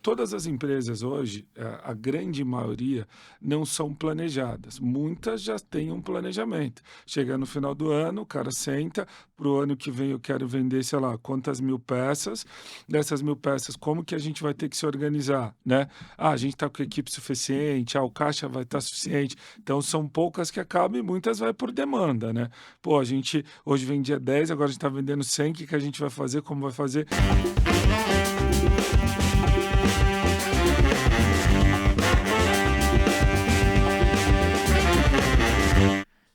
Todas as empresas hoje, a grande maioria, não são planejadas. Muitas já têm um planejamento. Chega no final do ano, o cara senta, para o ano que vem eu quero vender, sei lá, quantas mil peças. Dessas mil peças, como que a gente vai ter que se organizar, né? Ah, a gente está com equipe suficiente, o caixa vai estar suficiente. Então, são poucas que acabam e muitas vai por demanda, né? Pô, a gente hoje vendia 10, agora a gente está vendendo 100, o que que a gente vai fazer, como vai fazer?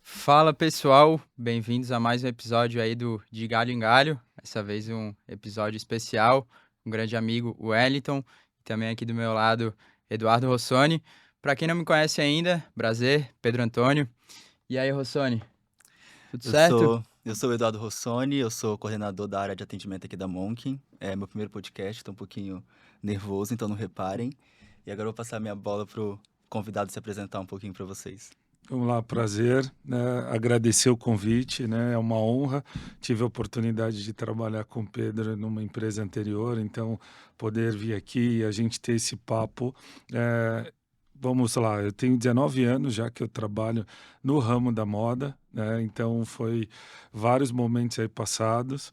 Fala pessoal, bem-vindos a mais um episódio aí do De Galho em Galho. Dessa vez um episódio especial, um grande amigo, o Wellington, e também aqui do meu lado, Eduardo Rossoni. Para quem não me conhece ainda, prazer, Pedro Antônio. E aí, Rossoni, tudo Eu certo? sou, eu sou o Eduardo Rossoni, eu sou coordenador da área de atendimento aqui da Monkin. É meu primeiro podcast, estou um pouquinho nervoso, então não reparem. E agora eu vou passar minha bola pro convidado se apresentar um pouquinho para vocês. Vamos lá, prazer, né? Agradecer o convite, né? É uma honra. Tive a oportunidade de trabalhar com o Pedro numa empresa anterior, então poder vir aqui e a gente ter esse papo. Vamos lá, eu tenho 19 anos já que eu trabalho no ramo da moda, né? Então foi vários momentos aí passados.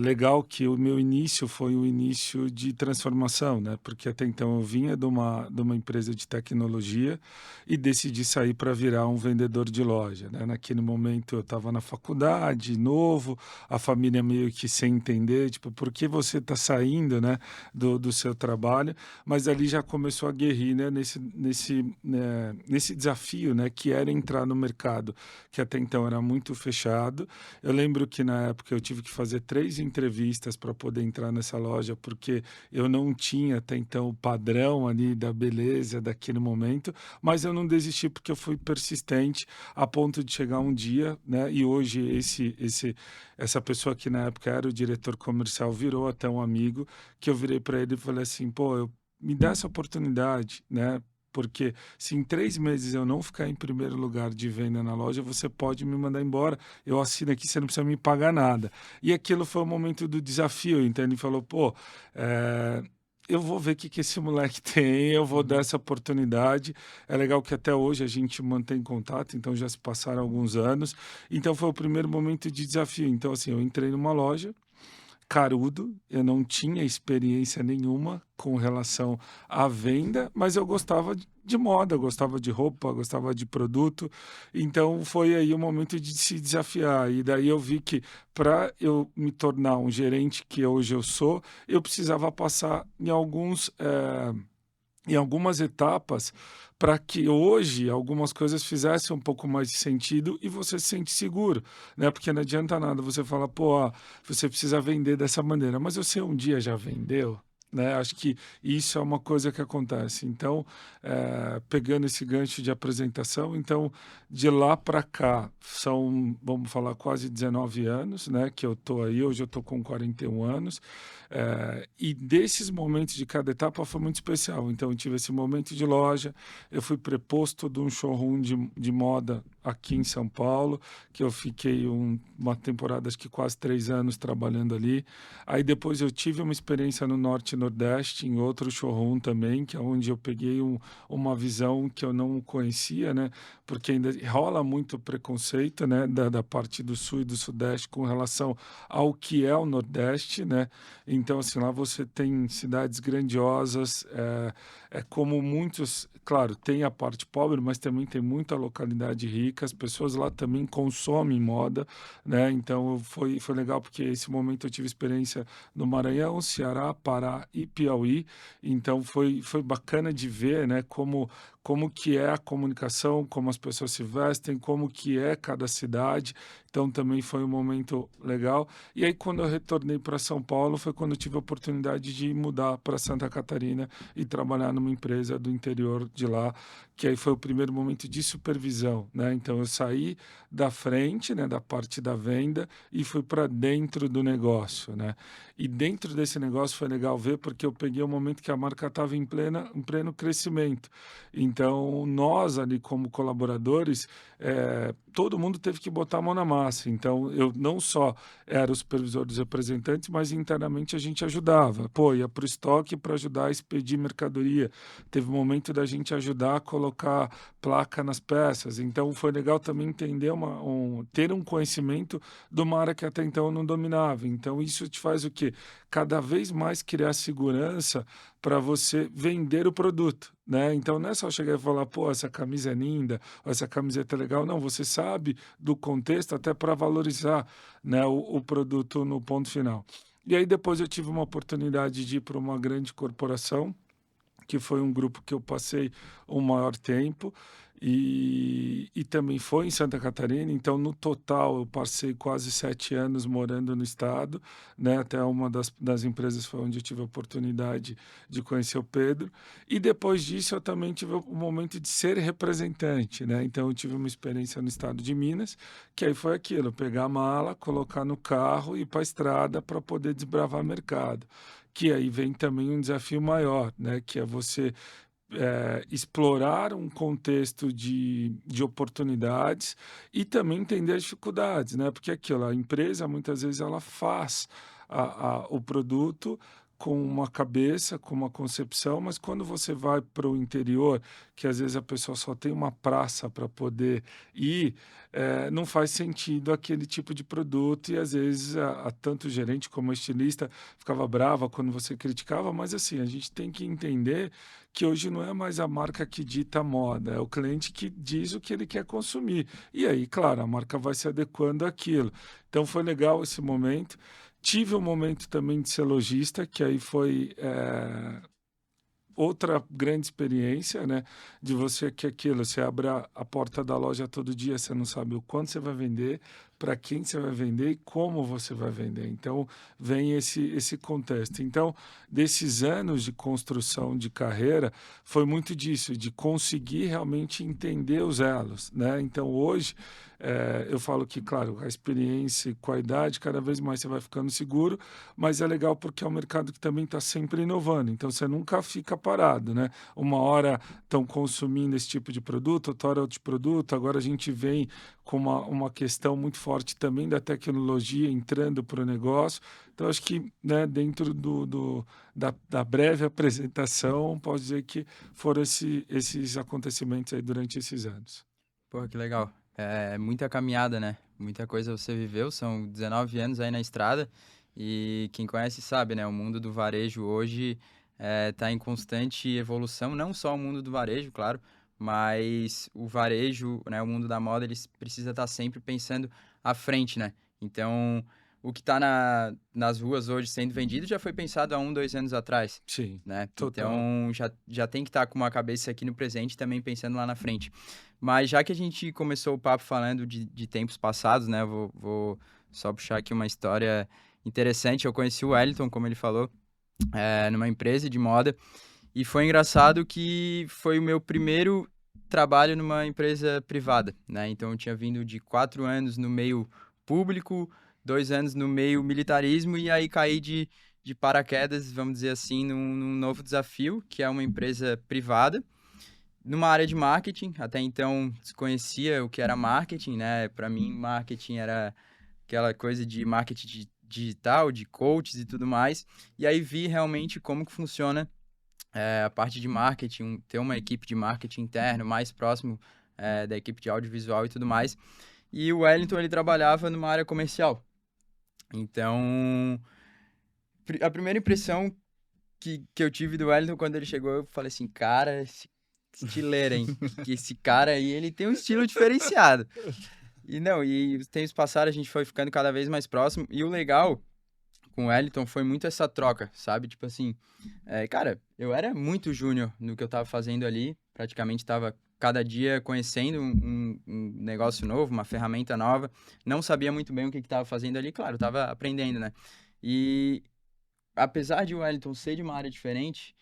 Legal que o meu início foi um início de transformação, né? Porque até então eu vinha de uma empresa de tecnologia e decidi sair para virar um vendedor de loja, né? Naquele momento eu estava na faculdade, novo, a família meio que sem entender, tipo, por que você está saindo, né, do seu trabalho? Mas ali já começou a guerrir, né, nesse desafio, né, que era entrar no mercado, que até então era muito fechado. Eu lembro que na época eu tive que fazer 3 entrevistas para poder entrar nessa loja, porque eu não tinha até então o padrão ali da beleza daquele momento, mas eu não desisti porque eu fui persistente a ponto de chegar um dia, né, e hoje essa pessoa que na época era o diretor comercial virou até um amigo, que eu virei para ele e falei assim, pô, me dá essa oportunidade, né? Porque se em 3 meses eu não ficar em primeiro lugar de venda na loja, você pode me mandar embora. Eu assino aqui, você não precisa me pagar nada. E aquilo foi o momento do desafio. Então ele falou, pô, eh, eu vou ver o que que esse moleque tem, eu vou dar Uhum. essa oportunidade. É legal que até hoje a gente mantém contato, então já se passaram alguns anos. Então foi o primeiro momento de desafio. Então, assim, eu entrei numa loja, carudo, eu não tinha experiência nenhuma com relação à venda, mas eu gostava de moda, eu gostava de roupa, gostava de produto, então foi aí o momento de se desafiar. E daí eu vi que para eu me tornar um gerente que hoje eu sou, eu precisava passar em algumas etapas para que hoje algumas coisas fizessem um pouco mais de sentido e você se sente seguro, né? Porque não adianta nada você falar, pô, você precisa vender dessa maneira, mas você um dia já vendeu, né? Acho que isso é uma coisa que acontece. Então, pegando esse gancho de apresentação, então de lá para cá são, vamos falar, quase 19 anos, né? Que eu tô aí, hoje eu tô com 41 anos. E desses momentos de cada etapa foi muito especial. Então, eu tive esse momento de loja, eu fui preposto de um showroom de moda aqui em São Paulo, que eu fiquei uma temporada, acho que quase 3 anos trabalhando ali. Aí depois eu tive uma experiência no Norte e Nordeste, em outro showroom também, que é onde eu peguei uma visão que eu não conhecia, né? Porque ainda rola muito preconceito, né? Da parte do Sul e do Sudeste com relação ao que é o Nordeste, né? Então, assim, lá você tem cidades grandiosas, é como muitos, claro, tem a parte pobre, mas também tem muita localidade rica, as pessoas lá também consomem moda, né? Então, foi legal porque esse momento eu tive experiência no Maranhão, Ceará, Pará e Piauí, então foi bacana de ver, né, como que é a comunicação, como as pessoas se vestem, como que é cada cidade, então também foi um momento legal. E aí, quando eu retornei para São Paulo, foi quando eu tive a oportunidade de mudar para Santa Catarina e trabalhar numa empresa do interior de lá, que aí foi o primeiro momento de supervisão, né? Então, eu saí da frente, né, da parte da venda e fui para dentro do negócio, né? E dentro desse negócio foi legal ver, porque eu peguei o momento que a marca estava em pleno crescimento. Então, nós ali como colaboradores, todo mundo teve que botar a mão na massa. Então, eu não só era o supervisor dos representantes, mas internamente a gente ajudava. Pô, ia para o estoque para ajudar a expedir mercadoria. Teve um momento da gente ajudar a colocar placa nas peças. Então, foi legal também entender ter um conhecimento de uma área que até então eu não dominava. Então, isso te faz o quê? Cada vez mais criar segurança para você vender o produto, né? Então, não é só chegar e falar, pô, essa camisa é linda, ou essa camiseta é legal. Não, você sabe do contexto até para valorizar, né, o produto no ponto final. E aí, depois eu tive uma oportunidade de ir para uma grande corporação, que foi um grupo que eu passei o maior tempo, e também foi em Santa Catarina. Então, no total, eu passei quase 7 anos morando no estado, né? Até uma das empresas foi onde eu tive a oportunidade de conhecer o Pedro. E depois disso, eu também tive o momento de ser representante, né? Então, eu tive uma experiência no estado de Minas, que aí foi aquilo, pegar a mala, colocar no carro e ir para a estrada para poder desbravar mercado. Que aí vem também um desafio maior, né? Que é você explorar um contexto de oportunidades e também entender as dificuldades, né? Porque aquilo, a empresa muitas vezes ela faz o produto com uma cabeça, com uma concepção, mas quando você vai para o interior, que às vezes a pessoa só tem uma praça para poder ir, não faz sentido aquele tipo de produto, e às vezes tanto o gerente como a estilista ficava brava quando você criticava, mas assim, a gente tem que entender que hoje não é mais a marca que dita a moda, é o cliente que diz o que ele quer consumir. E aí, claro, a marca vai se adequando àquilo. Então foi legal esse momento. Tive um momento também de ser lojista, que aí foi outra grande experiência, né? De você que aquilo, você abre a porta da loja todo dia, você não sabe o quanto você vai vender, para quem você vai vender e como você vai vender. Então, vem esse contexto. Então, desses anos de construção de carreira, foi muito disso, de conseguir realmente entender os elos, né? Então, hoje, eu falo que, claro, a experiência com a idade, cada vez mais você vai ficando seguro, mas é legal porque é um mercado que também está sempre inovando, então você nunca fica parado, né? Uma hora estão consumindo esse tipo de produto, outra hora outro produto, agora a gente vem com uma questão muito forte também da tecnologia entrando para o negócio. Então, acho que, né, dentro da breve apresentação, posso dizer que foram esses acontecimentos aí durante esses anos. Pô, que legal. É muita caminhada, né? Muita coisa você viveu, são 19 anos aí na estrada, e quem conhece sabe, né? O mundo do varejo hoje está em constante evolução, não só o mundo do varejo, claro, mas o varejo, né? O mundo da moda, ele precisa estar sempre pensando à frente, né? Então, o que está nas ruas hoje sendo vendido já foi pensado há 1, 2 anos atrás, Sim, né? total. Então, já tem que estar com uma cabeça aqui no presente também pensando lá na frente. Mas já que a gente começou o papo falando de tempos passados, né? Eu vou só puxar aqui uma história interessante. Eu conheci o Wellington, como ele falou, numa empresa de moda. E foi engraçado que foi o meu primeiro trabalho numa empresa privada, né? Então, eu tinha vindo de 4 anos no meio público, 2 anos no meio militarismo, e aí caí de paraquedas, vamos dizer assim, num novo desafio, que é uma empresa privada, numa área de marketing. Até então desconhecia o que era marketing, né? Para mim, marketing era aquela coisa de marketing digital, de coaches e tudo mais. E aí vi realmente como que funciona a parte de marketing, ter uma equipe de marketing interno mais próximo da equipe de audiovisual e tudo mais. E o Wellington, ele trabalhava numa área comercial. Então, a primeira impressão que eu tive do Wellington quando ele chegou, eu falei assim, cara, esse estileiro, hein? Que esse cara aí, ele tem um estilo diferenciado. E os tempos passaram, a gente foi ficando cada vez mais próximo. E o legal com o Wellington foi muito essa troca, sabe? Tipo assim, cara, eu era muito júnior no que eu tava fazendo ali. Praticamente tava cada dia conhecendo um negócio novo, uma ferramenta nova. Não sabia muito bem o que tava fazendo ali, claro, tava aprendendo, né? E apesar de o Wellington ser de uma área diferente,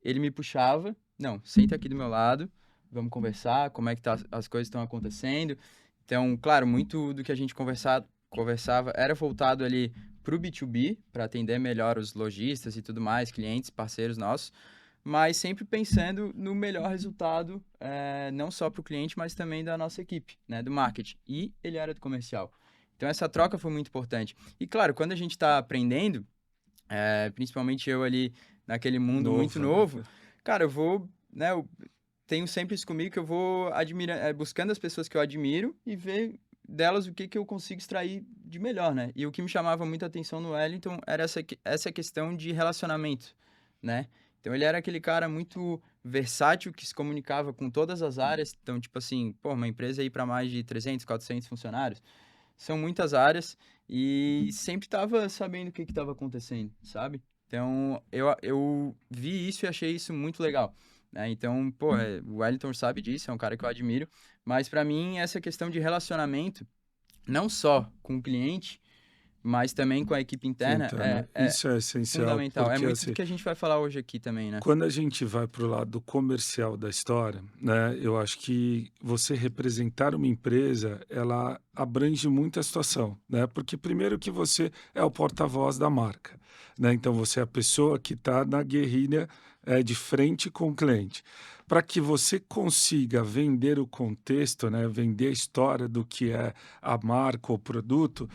ele me puxava, não, senta aqui do meu lado, vamos conversar, como é que as coisas estão acontecendo. Então, claro, muito do que a gente conversava era voltado ali para o B2B, para atender melhor os lojistas e tudo mais, clientes, parceiros nossos, mas sempre pensando no melhor resultado, não só para o cliente, mas também da nossa equipe, né, do marketing. E ele era do comercial. Então, essa troca foi muito importante. E, claro, quando a gente está aprendendo, principalmente eu ali naquele mundo muito Novo, novo, né? cara, eu vou, né, eu tenho sempre isso comigo que eu vou buscando as pessoas que eu admiro e ver delas o que que eu consigo extrair de melhor, né? E o que me chamava muita atenção no Wellington era essa questão de relacionamento, né? Então ele era aquele cara muito versátil que se comunicava com todas as áreas. Então, tipo assim, pô, uma empresa aí para mais de 300, 400 funcionários, são muitas áreas e sempre estava sabendo o que estava acontecendo, sabe? Então, eu vi isso e achei isso muito legal, né? Então, pô, o Wellington sabe disso, é um cara que eu admiro, mas para mim essa questão de relacionamento, não só com o cliente, mas também com a equipe interna, Quintana, é isso é essencial, fundamental. É porque muito do assim, que a gente vai falar hoje aqui também, né? quando a gente vai para o lado comercial da história, né, eu acho que você representar uma empresa, ela abrange muita situação, né? Porque primeiro que você é o porta-voz da marca, né? Então você é a pessoa que está na guerrilha de frente com o cliente. Para que você consiga vender o contexto, né, vender a história do que é a marca ou produto,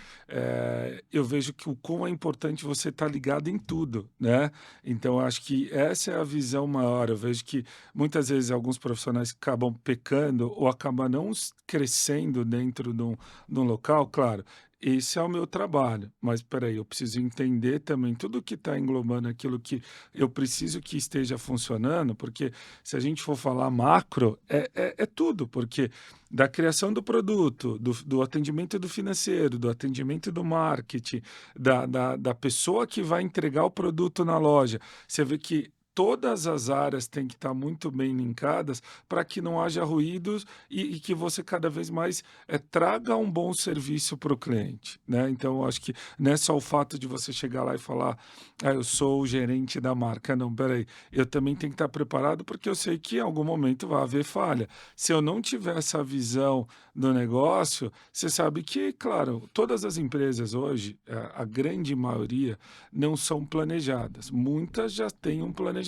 eu vejo que o quão é importante você estar ligado em tudo, né? Então, acho que essa é a visão maior. Eu vejo que muitas vezes alguns profissionais acabam pecando ou acabam não crescendo dentro de um local. Claro, esse é o meu trabalho, mas espera aí, eu preciso entender também tudo que está englobando aquilo que eu preciso que esteja funcionando, porque se a gente for falar macro, é tudo, porque da criação do produto, do atendimento do financeiro, do atendimento do marketing, da pessoa que vai entregar o produto na loja. Você vê que todas as áreas têm que estar muito bem linkadas para que não haja ruídos e que você cada vez mais traga um bom serviço para o cliente, né? Então, eu acho que não é só o fato de você chegar lá e falar, eu sou o gerente da marca. Não, peraí, eu também tenho que estar preparado porque eu sei que em algum momento vai haver falha. Se eu não tiver essa visão do negócio, você sabe que, claro, todas as empresas hoje, a grande maioria, não são planejadas. Muitas já têm um planejamento.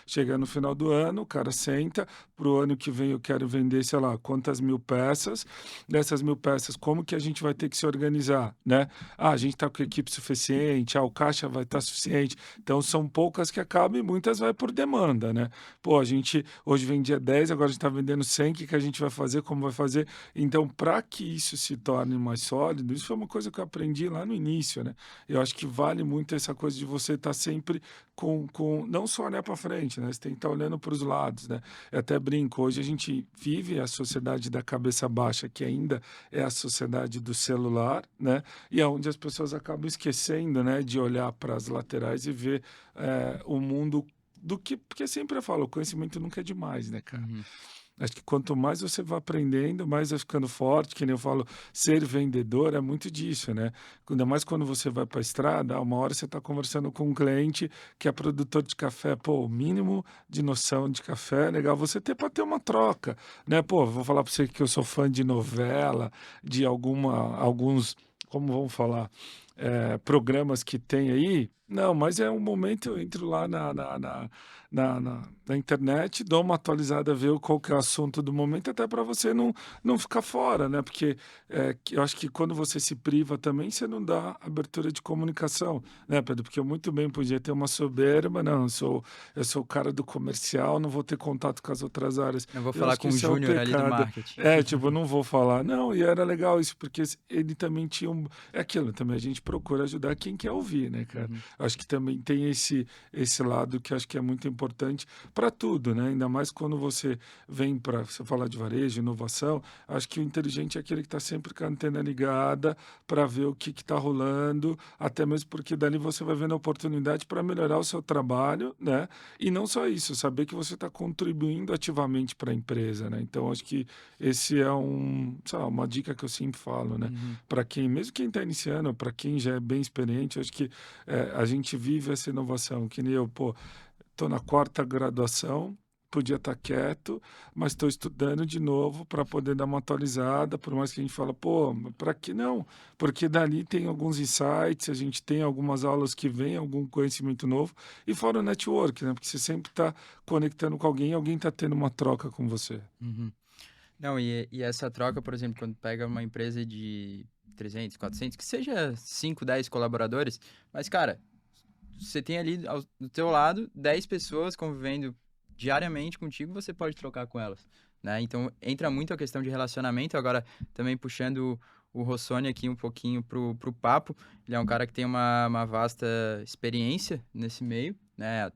Chega no final do ano, o cara senta, para o ano que vem eu quero vender, sei lá, quantas mil peças. Dessas mil peças, como que a gente vai ter que se organizar, né? A gente está com equipe suficiente, o caixa vai estar suficiente. Então, são poucas que acabam e muitas vai por demanda, né? Pô, a gente hoje vendia 10, agora a gente está vendendo 100, o que a gente vai fazer, como vai fazer? Então, para que isso se torne mais sólido, isso foi uma coisa que eu aprendi lá no início, né? Eu acho que vale muito essa coisa de você estar sempre não só olhar para frente, né? Você tem que estar olhando para os lados, né? Eu até brinco, hoje a gente vive a sociedade da cabeça baixa, que ainda é a sociedade do celular, né? E é onde as pessoas acabam esquecendo, né, de olhar para as laterais e ver o mundo do que, porque sempre eu falo, o conhecimento nunca é demais, né, cara? Uhum. Acho que quanto mais você vai aprendendo, mais vai ficando forte. Que nem eu falo, ser vendedor é muito disso, né? Ainda mais quando você vai para a estrada, uma hora você está conversando com um cliente que é produtor de café. Pô, o mínimo de noção de café é legal você ter para ter uma troca, né? Pô, vou falar para você que eu sou fã de novela, de alguns, como vamos falar, programas que tem aí. Não, mas é um momento, eu entro lá na internet, dou uma atualizada, ver qual que é o assunto do momento, até para você não ficar fora, né? Porque eu acho que quando você se priva também, você não dá abertura de comunicação, né, Pedro? Porque eu muito bem podia ter uma soberba, não, eu sou o cara do comercial, não vou ter contato com as outras áreas. Eu vou Eu falar acho que com o isso é o Júnior ali do pecado. marketing. Tipo, eu não vou falar. Não, e era legal isso, porque ele também tinha um. É aquilo, também a gente procura ajudar quem quer ouvir, né, cara? Uhum. Acho que também tem esse lado que acho que é muito importante para tudo, né? Ainda mais quando você vem para você falar de varejo, inovação, acho que o inteligente é aquele que está sempre com a antena ligada para ver o que está rolando, até mesmo porque dali você vai vendo a oportunidade para melhorar o seu trabalho, né? E não só isso, saber que você está contribuindo ativamente para a empresa, né? Então, acho que esse é sei lá, uma dica que eu sempre falo, né? Uhum. Para quem, mesmo quem está iniciando, para quem já é bem experiente, acho que a gente vive essa inovação, que nem eu, pô, estou na quarta graduação, podia estar quieto, mas estou estudando de novo para poder dar uma atualizada, por mais que a gente fala, pô, para que não? Porque dali tem alguns insights, a gente tem algumas aulas que vem, algum conhecimento novo, e fora o network, né? Porque você sempre está conectando com alguém está tendo uma troca com você. Uhum. Não, e essa troca, por exemplo, quando pega uma empresa de 300, 400, que seja 5, 10 colaboradores, mas, cara, você tem ali do teu lado 10 pessoas convivendo diariamente contigo, você pode trocar com elas, né? Então, entra muito a questão de relacionamento. Agora, também puxando o Rossoni aqui um pouquinho pro papo, ele é um cara que tem uma vasta experiência nesse meio, né?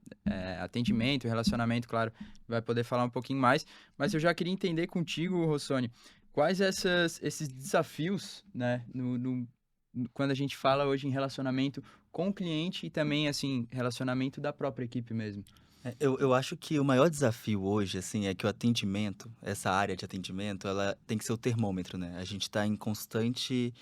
Atendimento, relacionamento, claro, vai poder falar um pouquinho mais, mas eu já queria entender contigo, Rossoni, quais esses desafios, né, quando a gente fala hoje em relacionamento com o cliente e também, assim, relacionamento da própria equipe mesmo. Eu acho que o maior desafio hoje, assim, é que o atendimento, essa área de atendimento, ela tem que ser o termômetro, né? A gente está em constante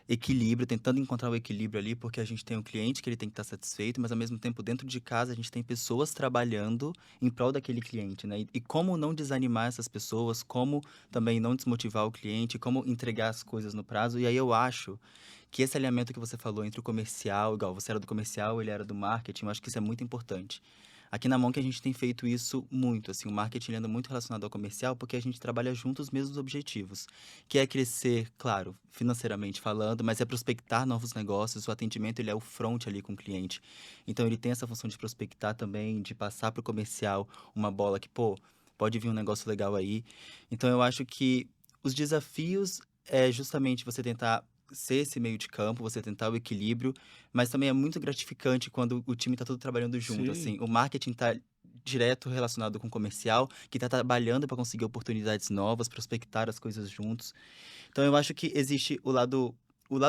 equilíbrio, tentando encontrar o equilíbrio ali, porque a gente tem um cliente que ele tem que estar satisfeito, mas ao mesmo tempo, dentro de casa, a gente tem pessoas trabalhando em prol daquele cliente, né? E como não desanimar essas pessoas, como também não desmotivar o cliente, como entregar as coisas no prazo. E aí eu acho que esse alinhamento que você falou entre o comercial, igual você era do comercial, ele era do marketing, eu acho que isso é muito importante. Aqui na Monk a gente tem feito isso muito, assim, o marketing anda muito relacionado ao comercial porque a gente trabalha junto os mesmos objetivos, que é crescer, claro, financeiramente falando, mas é prospectar novos negócios, o atendimento ele é o front ali com o cliente. Então ele tem essa função de prospectar também, de passar para o comercial uma bola que, pô, pode vir um negócio legal aí. Então eu acho que os desafios é justamente você tentar ser esse meio de campo, você tentar o equilíbrio, mas também é muito gratificante quando o time está todo trabalhando junto, Sim. assim. O marketing está direto relacionado com o comercial, que está trabalhando para conseguir oportunidades novas, prospectar as coisas juntos. Então eu acho que existe o lado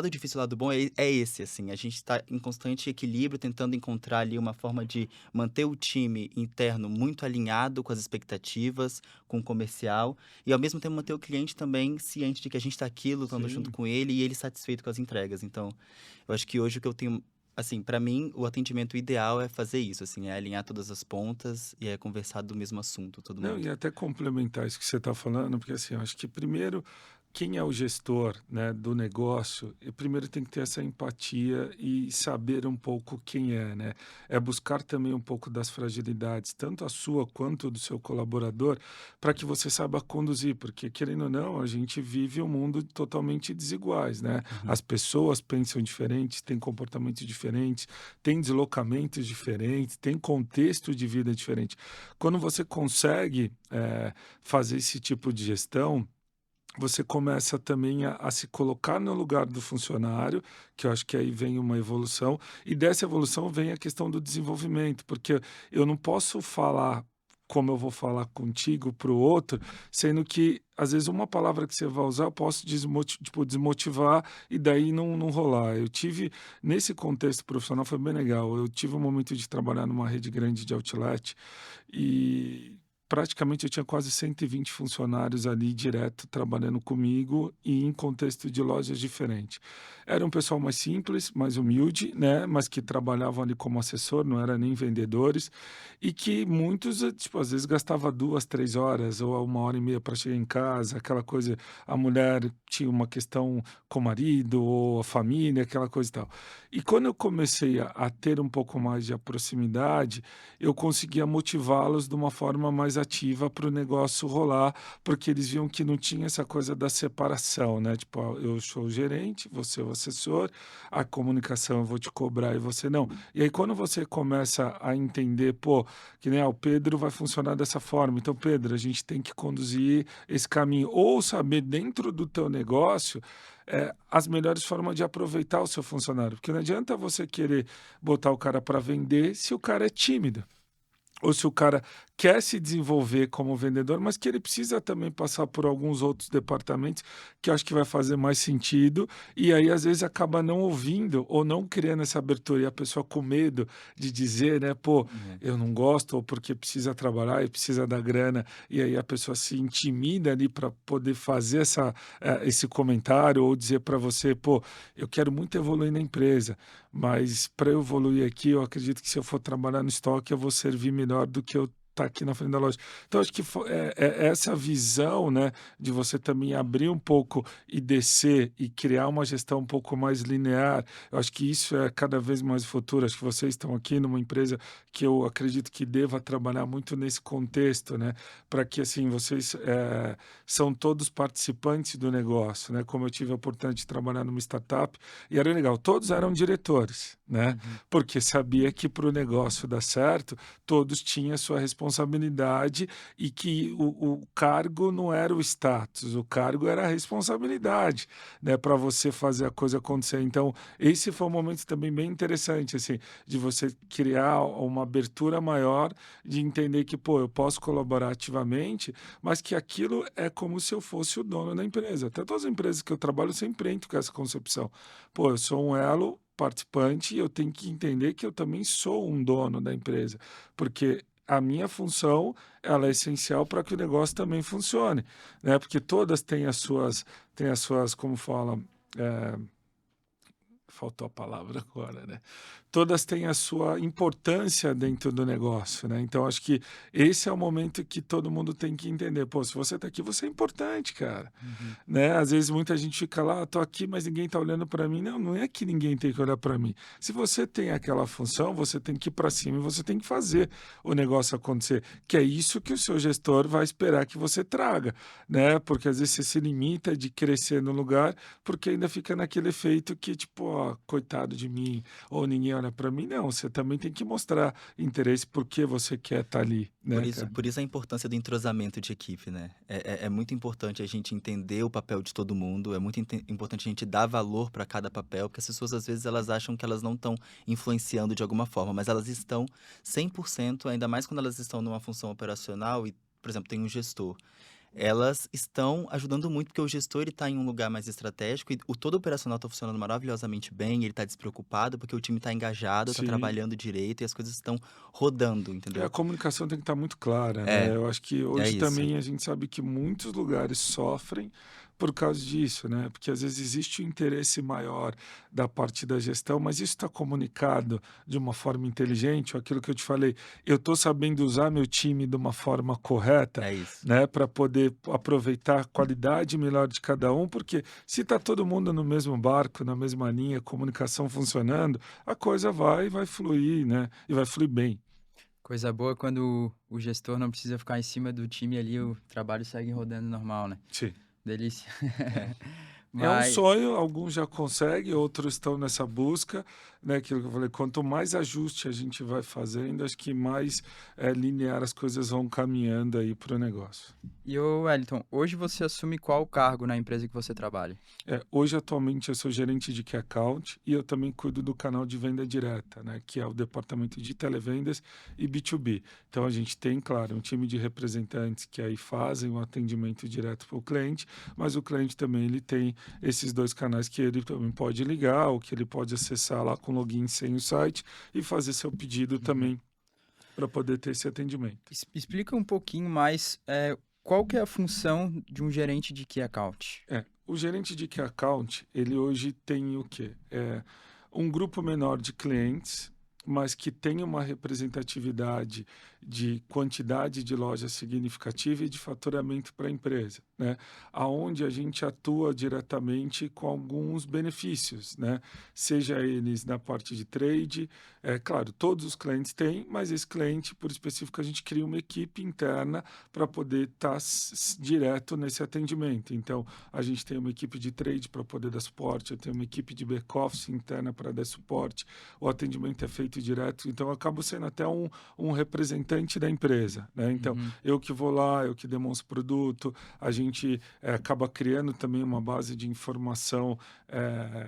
difícil e o lado bom é esse, assim. A gente está em constante equilíbrio, tentando encontrar ali uma forma de manter o time interno muito alinhado com as expectativas, com o comercial, e ao mesmo tempo manter o cliente também ciente de que a gente está aqui lutando junto Sim. com ele e ele satisfeito com as entregas. Então, eu acho que hoje o que eu tenho. Assim, para mim, o atendimento ideal é fazer isso, assim, é alinhar todas as pontas e é conversar do mesmo assunto, todo Não, e mundo. até complementar isso que você está falando, porque assim, eu acho que primeiro, quem é o gestor, né, do negócio, primeiro tem que ter essa empatia e saber um pouco quem é, né? É buscar também um pouco das fragilidades, tanto a sua quanto do seu colaborador, para que você saiba conduzir, porque querendo ou não, a gente vive um mundo totalmente desiguais, né? Uhum. As pessoas pensam diferentes, têm comportamentos diferentes, têm deslocamentos diferentes, têm contexto de vida diferente. Quando você consegue fazer esse tipo de gestão, você começa também a se colocar no lugar do funcionário, que eu acho que aí vem uma evolução, e dessa evolução vem a questão do desenvolvimento, porque eu não posso falar como eu vou falar contigo para o outro, sendo que às vezes uma palavra que você vai usar eu posso desmotivar e daí não rolar. Eu tive, nesse contexto profissional, foi bem legal. Eu tive um momento de trabalhar numa rede grande de outlet e praticamente eu tinha quase 120 funcionários ali direto trabalhando comigo e em contexto de lojas diferentes. Era um pessoal mais simples, mais humilde, né, mas que trabalhavam ali como assessor, não era nem vendedores, e que muitos, tipo, às vezes gastava 2, 3 horas ou 1 hora e meia para chegar em casa, aquela coisa, a mulher tinha uma questão com o marido ou a família, aquela coisa e tal. E quando eu comecei a ter um pouco mais de proximidade, eu conseguia motivá-los de uma forma mais ativa para o negócio rolar, porque eles viam que não tinha essa coisa da separação, né? Tipo, ó, eu sou o gerente, você é o assessor, a comunicação eu vou te cobrar e você não. E aí, quando você começa a entender, pô, que nem o Pedro vai funcionar dessa forma, então, Pedro, a gente tem que conduzir esse caminho, ou saber dentro do teu negócio as melhores formas de aproveitar o seu funcionário, porque não adianta você querer botar o cara para vender se o cara é tímido. Ou se o cara quer se desenvolver como vendedor, mas que ele precisa também passar por alguns outros departamentos que eu acho que vai fazer mais sentido, e aí às vezes acaba não ouvindo ou não criando essa abertura, e a pessoa com medo de dizer, né, pô, É. eu não gosto, ou porque precisa trabalhar e precisa da grana, e aí a pessoa se intimida ali para poder fazer esse comentário, ou dizer para você, pô, eu quero muito evoluir na empresa, mas para eu evoluir aqui, eu acredito que se eu for trabalhar no estoque, eu vou servir melhor do que eu tá aqui na frente da loja. Então, acho que essa visão, né, de você também abrir um pouco e descer e criar uma gestão um pouco mais linear, eu acho que isso é cada vez mais o futuro. Acho que vocês estão aqui numa empresa que eu acredito que deva trabalhar muito nesse contexto, né, para que, assim, vocês são todos participantes do negócio, né, como eu tive a oportunidade de trabalhar numa startup, e era legal, todos eram diretores, né, porque sabia que para o negócio dar certo, todos tinham a sua responsabilidade e que o cargo não era o status, o cargo era a responsabilidade, né, para você fazer a coisa acontecer. Então, esse foi um momento também bem interessante, assim, de você criar uma abertura maior, de entender que, pô, eu posso colaborar ativamente, mas que aquilo é como se eu fosse o dono da empresa. Até todas as empresas que eu trabalho, eu sempre entro com essa concepção. Pô, eu sou um elo participante e eu tenho que entender que eu também sou um dono da empresa, porque a minha função ela é essencial para que o negócio também funcione, né? Porque todas têm as suas, como fala, é, faltou a palavra agora, né? Todas têm a sua importância dentro do negócio, né? Então, acho que esse é o momento que todo mundo tem que entender. Pô, se você está aqui, você é importante, cara, né? Às vezes muita gente fica lá, tô aqui, mas ninguém tá olhando para mim. Não, não é que ninguém tem que olhar para mim. Se você tem aquela função, você tem que ir para cima e você tem que fazer o negócio acontecer, que é isso que o seu gestor vai esperar que você traga, né? Porque às vezes você se limita de crescer no lugar, porque ainda fica naquele efeito que, tipo, ó, coitado de mim, ou ninguém olha para mim. Não, você também tem que mostrar interesse porque você quer estar ali, né, cara? Por isso a importância do entrosamento de equipe, né? É muito importante a gente entender o papel de todo mundo, é muito importante a gente dar valor para cada papel, porque as pessoas às vezes elas acham que elas não estão influenciando de alguma forma, mas elas estão 100%, ainda mais quando elas estão numa função operacional e, por exemplo, tem um gestor. Elas estão ajudando muito, porque o gestor está em um lugar mais estratégico e o todo operacional está funcionando maravilhosamente bem, ele está despreocupado porque o time está engajado, está Sim. trabalhando direito e as coisas estão rodando, A entendeu? comunicação tem que estar muito clara, É, né? Eu acho que é hoje isso. também a gente sabe que muitos lugares sofrem por causa disso, né? Porque às vezes existe um interesse maior da parte da gestão, mas isso está comunicado de uma forma inteligente, ou aquilo que eu te falei, eu estou sabendo usar meu time de uma forma correta, É isso. né? Para poder aproveitar a qualidade melhor de cada um, porque se está todo mundo no mesmo barco, na mesma linha, comunicação funcionando, a coisa vai fluir, né? E vai fluir bem. Coisa boa quando o gestor não precisa ficar em cima do time ali, o trabalho segue rodando normal, né? Sim. Delícia. É. É um Mas, sonho, alguns já conseguem, outros estão nessa busca, né? Aquilo que eu falei, quanto mais ajuste a gente vai fazendo, acho que mais linear as coisas vão caminhando aí para o negócio. e ô Wellington, hoje você assume qual cargo na empresa que você trabalha? Hoje, atualmente, eu sou gerente de Key Account e eu também cuido do canal de venda direta, né? Que é o departamento de televendas e B2B. Então, a gente tem, claro, um time de representantes que aí fazem o atendimento direto para o cliente, mas o cliente também ele tem esses dois canais que ele também pode ligar ou que ele pode acessar lá com login sem o site e fazer seu pedido também para poder ter esse atendimento. Explica um pouquinho mais qual que é a função de um gerente de Key Account. O gerente de Key Account, ele hoje tem o quê? Um grupo menor de clientes, mas que tem uma representatividade de quantidade de lojas significativa e de faturamento para a empresa, né? Aonde a gente atua diretamente com alguns benefícios, né? Seja eles na parte de trade, claro, todos os clientes têm, mas esse cliente, por específico, a gente cria uma equipe interna para poder estar direto nesse atendimento. Então, a gente tem uma equipe de trade para poder dar suporte, eu tenho uma equipe de back-office interna para dar suporte, o atendimento é feito direto, então eu acabo sendo até um representante da empresa, né? Então, eu que vou lá, eu que demonstro produto, a gente acaba criando também uma base de informação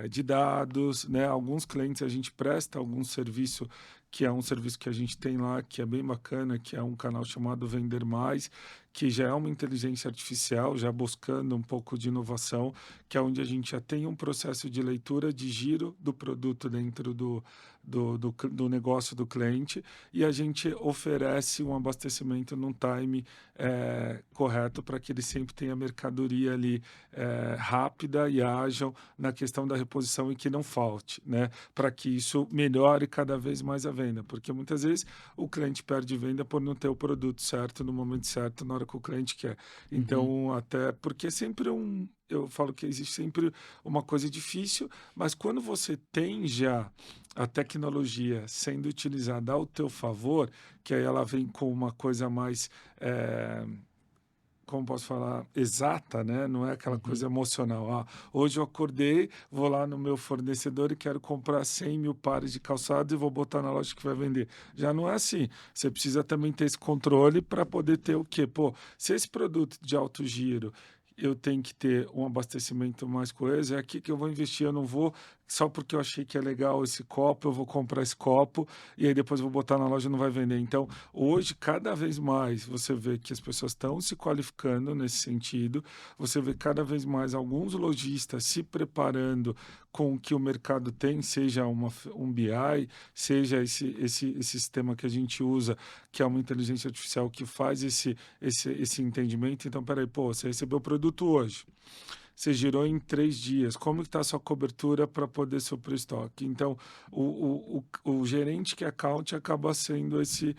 de dados, né? Alguns clientes a gente presta algum serviço que é um serviço que a gente tem lá, que é bem bacana, que é um canal chamado Vender Mais, que já é uma inteligência artificial, já buscando um pouco de inovação, que é onde a gente já tem um processo de leitura de giro do produto dentro do negócio do cliente e a gente oferece um abastecimento num time correto para que ele sempre tenha mercadoria ali rápida e ágil na questão da reposição e que não falte, né? Para que isso melhore cada vez mais a venda, porque muitas vezes o cliente perde venda por não ter o produto certo no momento certo, na hora que o cliente quer. Então, até porque é sempre eu falo que existe sempre uma coisa difícil, mas quando você tem já a tecnologia sendo utilizada ao teu favor, que aí ela vem com uma coisa mais, como posso falar, exata, né? Não é aquela coisa emocional. Ah, hoje eu acordei, vou lá no meu fornecedor e quero comprar 100 mil pares de calçado e vou botar na loja que vai vender. Já não é assim. Você precisa também ter esse controle para poder ter o quê? Pô, se esse produto de alto giro eu tenho que ter um abastecimento mais coeso, é aqui que eu vou investir, eu não vou só porque eu achei que é legal esse copo, eu vou comprar esse copo e aí depois vou botar na loja e não vai vender. Então, hoje, cada vez mais, você vê que as pessoas estão se qualificando nesse sentido, você vê cada vez mais alguns lojistas se preparando com o que o mercado tem, seja um BI, seja esse sistema que a gente usa, que é uma inteligência artificial que faz esse entendimento. Então, peraí, pô, você recebeu o produto hoje. Você girou em 3 dias. Como está a sua cobertura para poder suprir o estoque? Então, o gerente que é account acaba sendo esse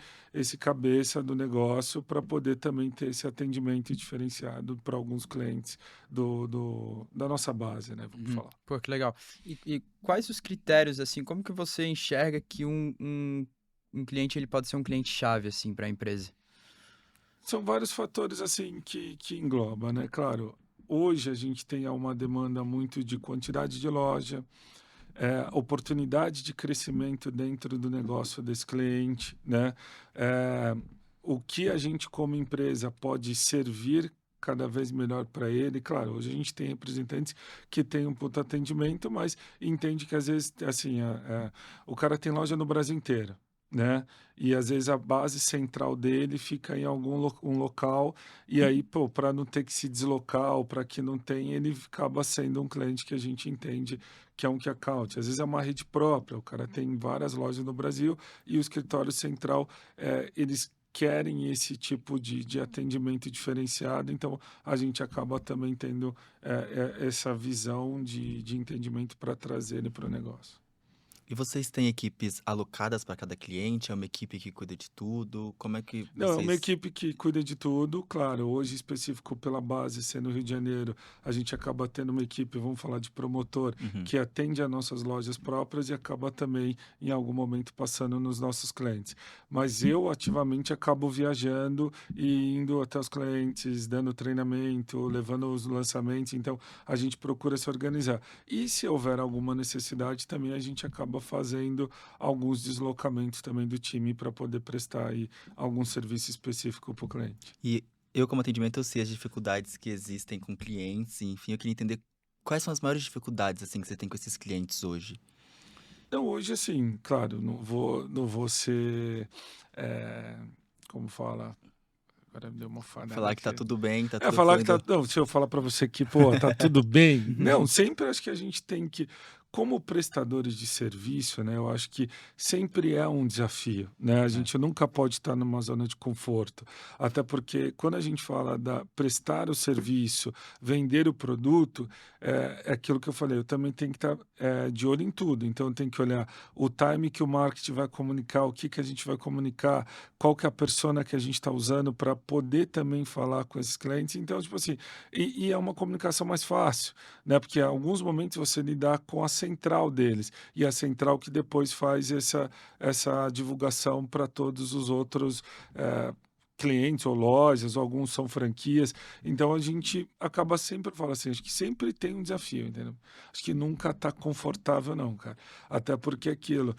cabeça do negócio para poder também ter esse atendimento diferenciado para alguns clientes da nossa base, né? Vamos falar. Pô, que legal. E quais os critérios, assim, como que você enxerga que um cliente ele pode ser um cliente-chave, assim, para a empresa? São vários fatores assim que engloba, né? Claro, hoje a gente tem uma demanda muito de quantidade de loja, oportunidade de crescimento dentro do negócio desse cliente, né? É, o que a gente como empresa pode servir cada vez melhor para ele. Claro, hoje a gente tem representantes que têm um puto atendimento, mas entende que às vezes assim, o cara tem loja no Brasil inteiro, né? E às vezes a base central dele fica em algum um local e aí, pô, para não ter que se deslocar ou para que não tenha, ele acaba sendo um cliente que a gente entende que é um key account. Às vezes é uma rede própria, o cara tem várias lojas no Brasil e o escritório central, eles querem esse tipo de atendimento diferenciado, então a gente acaba também tendo essa visão de entendimento para trazer ele para o negócio. E vocês têm equipes alocadas para cada cliente? É uma equipe que cuida de tudo? Como é que Não, é uma vocês... equipe que cuida de tudo, claro. Hoje, específico pela base, sendo Rio de Janeiro, a gente acaba tendo uma equipe, vamos falar de promotor, Uhum. que atende a nossas lojas próprias e acaba também, em algum momento, passando nos nossos clientes. Mas eu, ativamente, acabo viajando e indo até os clientes, dando treinamento, levando os lançamentos. Então, a gente procura se organizar. E se houver alguma necessidade, também a gente acaba fazendo alguns deslocamentos também do time para poder prestar aí algum serviço específico para o cliente. E eu, como atendimento, eu sei as dificuldades que existem com clientes, enfim, eu queria entender quais são as maiores dificuldades, assim, que você tem com esses clientes hoje. Então, hoje, assim, claro, não vou ser, eh, como fala, agora me deu uma falhada Falar que tá aqui. tudo bem, tá É tudo falar que tá. fluindo. Não, se eu falar para você que, pô, tá tudo bem. Não, sempre acho que a gente tem que, como prestadores de serviço, né? Eu acho que sempre é um desafio, né? A gente nunca pode estar numa zona de conforto. Até porque quando a gente fala da prestar o serviço, vender o produto, é aquilo que eu falei, eu também tenho que estar de olho em tudo. Então, eu tenho que olhar o time que o marketing vai comunicar, o que a gente vai comunicar, qual que é a persona que a gente está usando para poder também falar com esses clientes. Então, tipo assim, e é uma comunicação mais fácil, né? Porque em alguns momentos você lidar com a central deles e a central que depois faz essa divulgação para todos os outros clientes ou lojas, ou alguns são franquias. Então a gente acaba sempre falando assim, acho que sempre tem um desafio, entendeu? Acho que nunca está confortável não, cara. Até porque aquilo,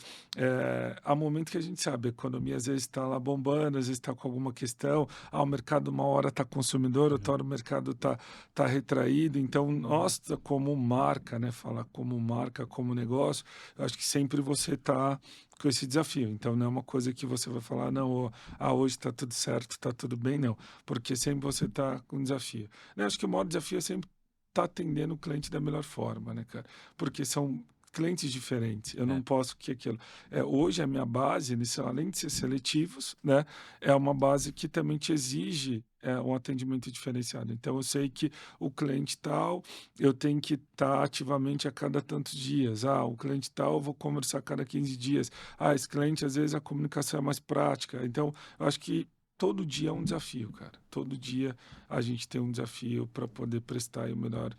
há momento que a gente sabe, a economia às vezes está lá bombando, às vezes está com alguma questão, o mercado uma hora está consumidor, outra hora o mercado está retraído. Então nós, como marca, né, falar como marca, como negócio, eu acho que sempre você está com esse desafio. Então não é uma coisa que você vai falar, não, hoje está tudo certo, está tudo bem, não. Porque sempre você está com um desafio. Eu acho que o maior desafio é sempre estar atendendo o cliente da melhor forma, né, cara? Porque são clientes diferentes. Eu É. não posso que aquilo. Hoje a minha base, além de ser seletivos, né, é uma base que também te exige um atendimento diferenciado. Então eu sei que o cliente tal, eu tenho que estar ativamente a cada tantos dias. O cliente tal, eu vou conversar a cada 15 dias. Esse cliente, às vezes, a comunicação é mais prática. Então, eu acho que todo dia é um desafio, cara. Todo dia a gente tem um desafio para poder prestar aí o melhor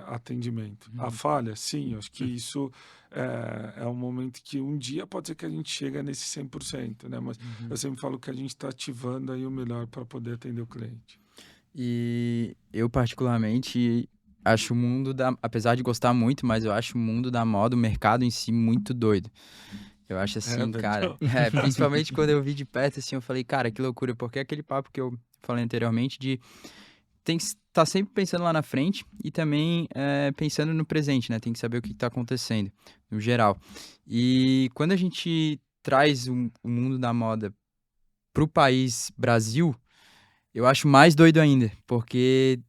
atendimento. A falha, sim, eu acho que isso é um momento que um dia pode ser que a gente chega nesse 100%, né? Mas eu sempre falo que a gente está ativando aí o melhor para poder atender o cliente. E eu, particularmente, acho o mundo apesar de gostar muito, mas eu acho o mundo da moda, o mercado em si, muito doido. Eu acho assim, cara, Verdade. principalmente quando eu vi de perto, assim, eu falei, cara, que loucura, porque é aquele papo que eu falei anteriormente de tem que estar sempre pensando lá na frente e também pensando no presente, né? Tem que saber o que está acontecendo, no geral. E quando a gente traz o mundo da moda pro país Brasil, eu acho mais doido ainda, porque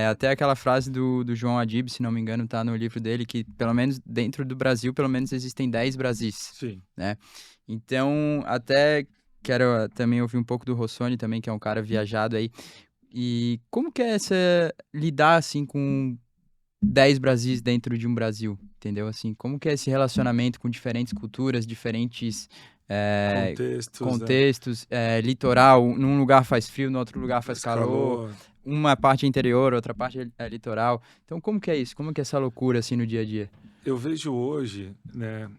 até aquela frase do João Adib, se não me engano, tá no livro dele, que pelo menos dentro do Brasil, pelo menos existem 10 Brasis, Sim. né? Então, até quero também ouvir um pouco do Rossoni também, que é um cara viajado aí. E como que é lidar, assim, com 10 Brasis dentro de um Brasil, entendeu? Assim, como que é esse relacionamento com diferentes culturas, diferentes Contextos, né? contextos, litoral, num lugar faz frio, no outro lugar faz Faz calor, calor. uma parte é interior, outra parte é litoral. Então, como que é isso? Como que é essa loucura, assim, no dia a dia? Eu vejo hoje, né,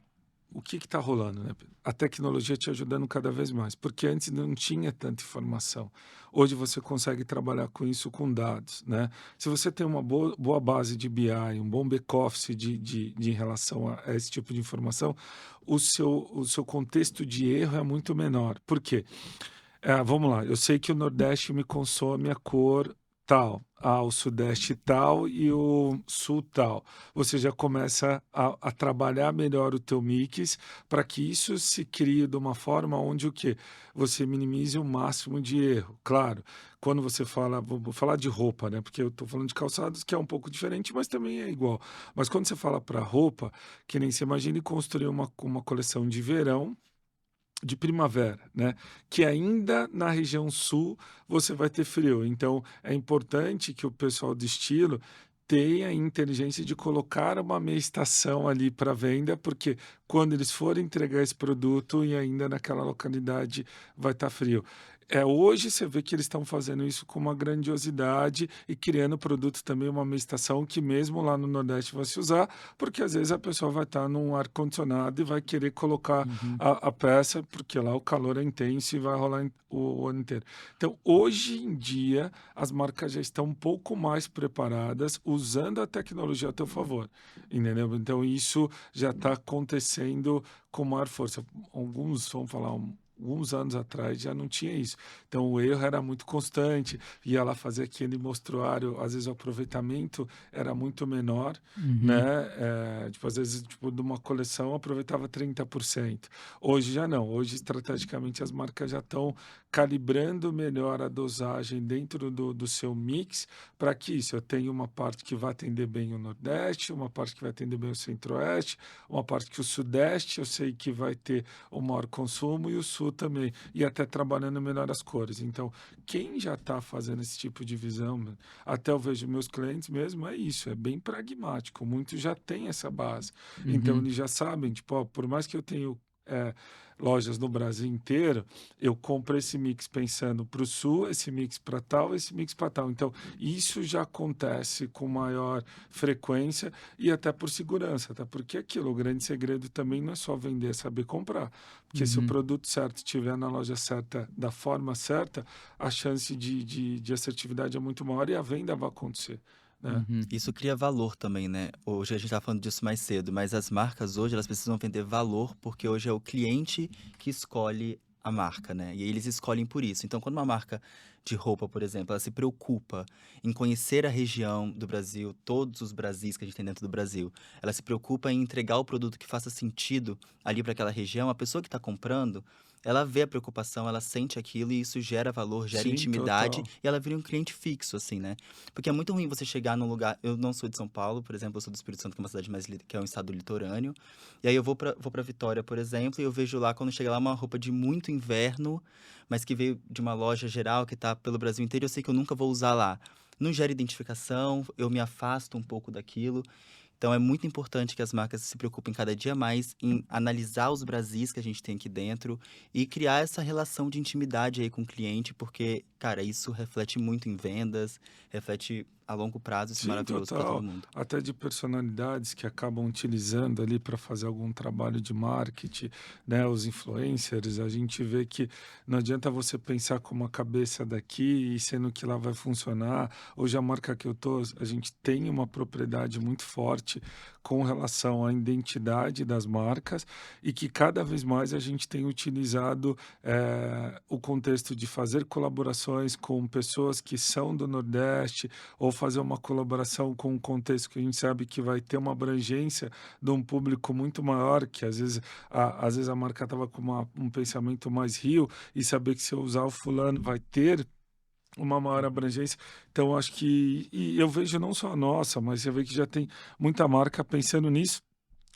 o que está rolando, né? A tecnologia te ajudando cada vez mais, porque antes não tinha tanta informação. Hoje você consegue trabalhar com isso com dados, né? Se você tem uma boa base de BI, um bom back-office em relação a esse tipo de informação, o seu contexto de erro é muito menor. Por quê? Vamos lá, eu sei que o Nordeste me consome a cor tal, o Sudeste tal e o Sul tal. Você já começa a trabalhar melhor o teu mix para que isso se crie de uma forma onde o quê? Você minimize o máximo de erro. Claro, quando você fala, vou falar de roupa, né? Porque eu estou falando de calçados, que é um pouco diferente, mas também é igual. Mas quando você fala para roupa, que nem você imagine construir uma coleção de verão, de primavera, né? Que ainda na região sul você vai ter frio. Então é importante que o pessoal de estilo tenha a inteligência de colocar uma meia estação ali para venda, porque quando eles forem entregar esse produto e ainda naquela localidade vai estar frio. Hoje você vê que eles estão fazendo isso com uma grandiosidade e criando produto também, uma meia estação que mesmo lá no Nordeste vai se usar, porque às vezes a pessoa vai estar num ar-condicionado e vai querer colocar Uhum. a peça, porque lá o calor é intenso e vai rolar o ano inteiro. Então, hoje em dia, as marcas já estão um pouco mais preparadas, usando a tecnologia a teu favor, entendeu? Então, isso já está acontecendo com maior força. Vamos falar, alguns anos atrás já não tinha isso. Então, o erro era muito constante, ia lá fazer aquele mostruário, às vezes o aproveitamento era muito menor, Uhum. né? Às vezes, de uma coleção aproveitava 30%. Hoje já não. Hoje, estrategicamente, as marcas já estão calibrando melhor a dosagem dentro do seu mix para que isso, eu tenha uma parte que vai atender bem o Nordeste, uma parte que vai atender bem o Centro-Oeste, uma parte que o Sudeste eu sei que vai ter o maior consumo e o Sul também, e até trabalhando melhor as cores. Então, quem já está fazendo esse tipo de visão, até eu vejo meus clientes mesmo, é isso, é bem pragmático, muitos já têm essa base. Então, Uhum. eles já sabem, tipo, por mais que eu tenha lojas no Brasil inteiro, eu compro esse mix pensando para o Sul, esse mix para tal, esse mix para tal. Então, isso já acontece com maior frequência e até por segurança, até porque aquilo, o grande segredo também não é só vender, é saber comprar. Porque se o Uhum. produto certo estiver na loja certa, da forma certa, a chance de assertividade é muito maior e a venda vai acontecer, né? Uhum. Isso cria valor também, né? Hoje a gente estava falando disso mais cedo, mas as marcas hoje elas precisam vender valor porque hoje é o cliente que escolhe a marca, né? E eles escolhem por isso. Então, quando uma marca de roupa, por exemplo, ela se preocupa em conhecer a região do Brasil, todos os Brasis que a gente tem dentro do Brasil, ela se preocupa em entregar o produto que faça sentido ali para aquela região, a pessoa que está comprando, ela vê a preocupação, ela sente aquilo e isso gera valor, gera Sim, intimidade total. e ela vira um cliente fixo, assim, né? Porque é muito ruim você chegar num lugar. Eu não sou de São Paulo, por exemplo, eu sou do Espírito Santo, que é uma cidade que é um estado litorâneo. E aí eu vou pra Vitória, por exemplo, e eu vejo lá, quando chega lá, uma roupa de muito inverno, mas que veio de uma loja geral que tá pelo Brasil inteiro, eu sei que eu nunca vou usar lá. Não gera identificação, eu me afasto um pouco daquilo. Então é muito importante que as marcas se preocupem cada dia mais em analisar os Brasis que a gente tem aqui dentro e criar essa relação de intimidade aí com o cliente, porque, cara, isso reflete muito em vendas, reflete a longo prazo, isso é Sim, maravilhoso para todo total. mundo. Até de personalidades que acabam utilizando ali para fazer algum trabalho de marketing, né? Os influencers, a gente vê que não adianta você pensar com uma cabeça daqui e sendo que lá vai funcionar. Hoje a marca que eu tô, a gente tem uma propriedade muito forte com relação à identidade das marcas e que cada vez mais a gente tem utilizado o contexto de fazer colaborações com pessoas que são do Nordeste ou fazer uma colaboração com um contexto que a gente sabe que vai ter uma abrangência de um público muito maior, que às vezes a marca estava com um pensamento mais rio e saber que se eu usar o fulano vai ter uma maior abrangência. Então, acho que e eu vejo não só a nossa, mas você vê que já tem muita marca pensando nisso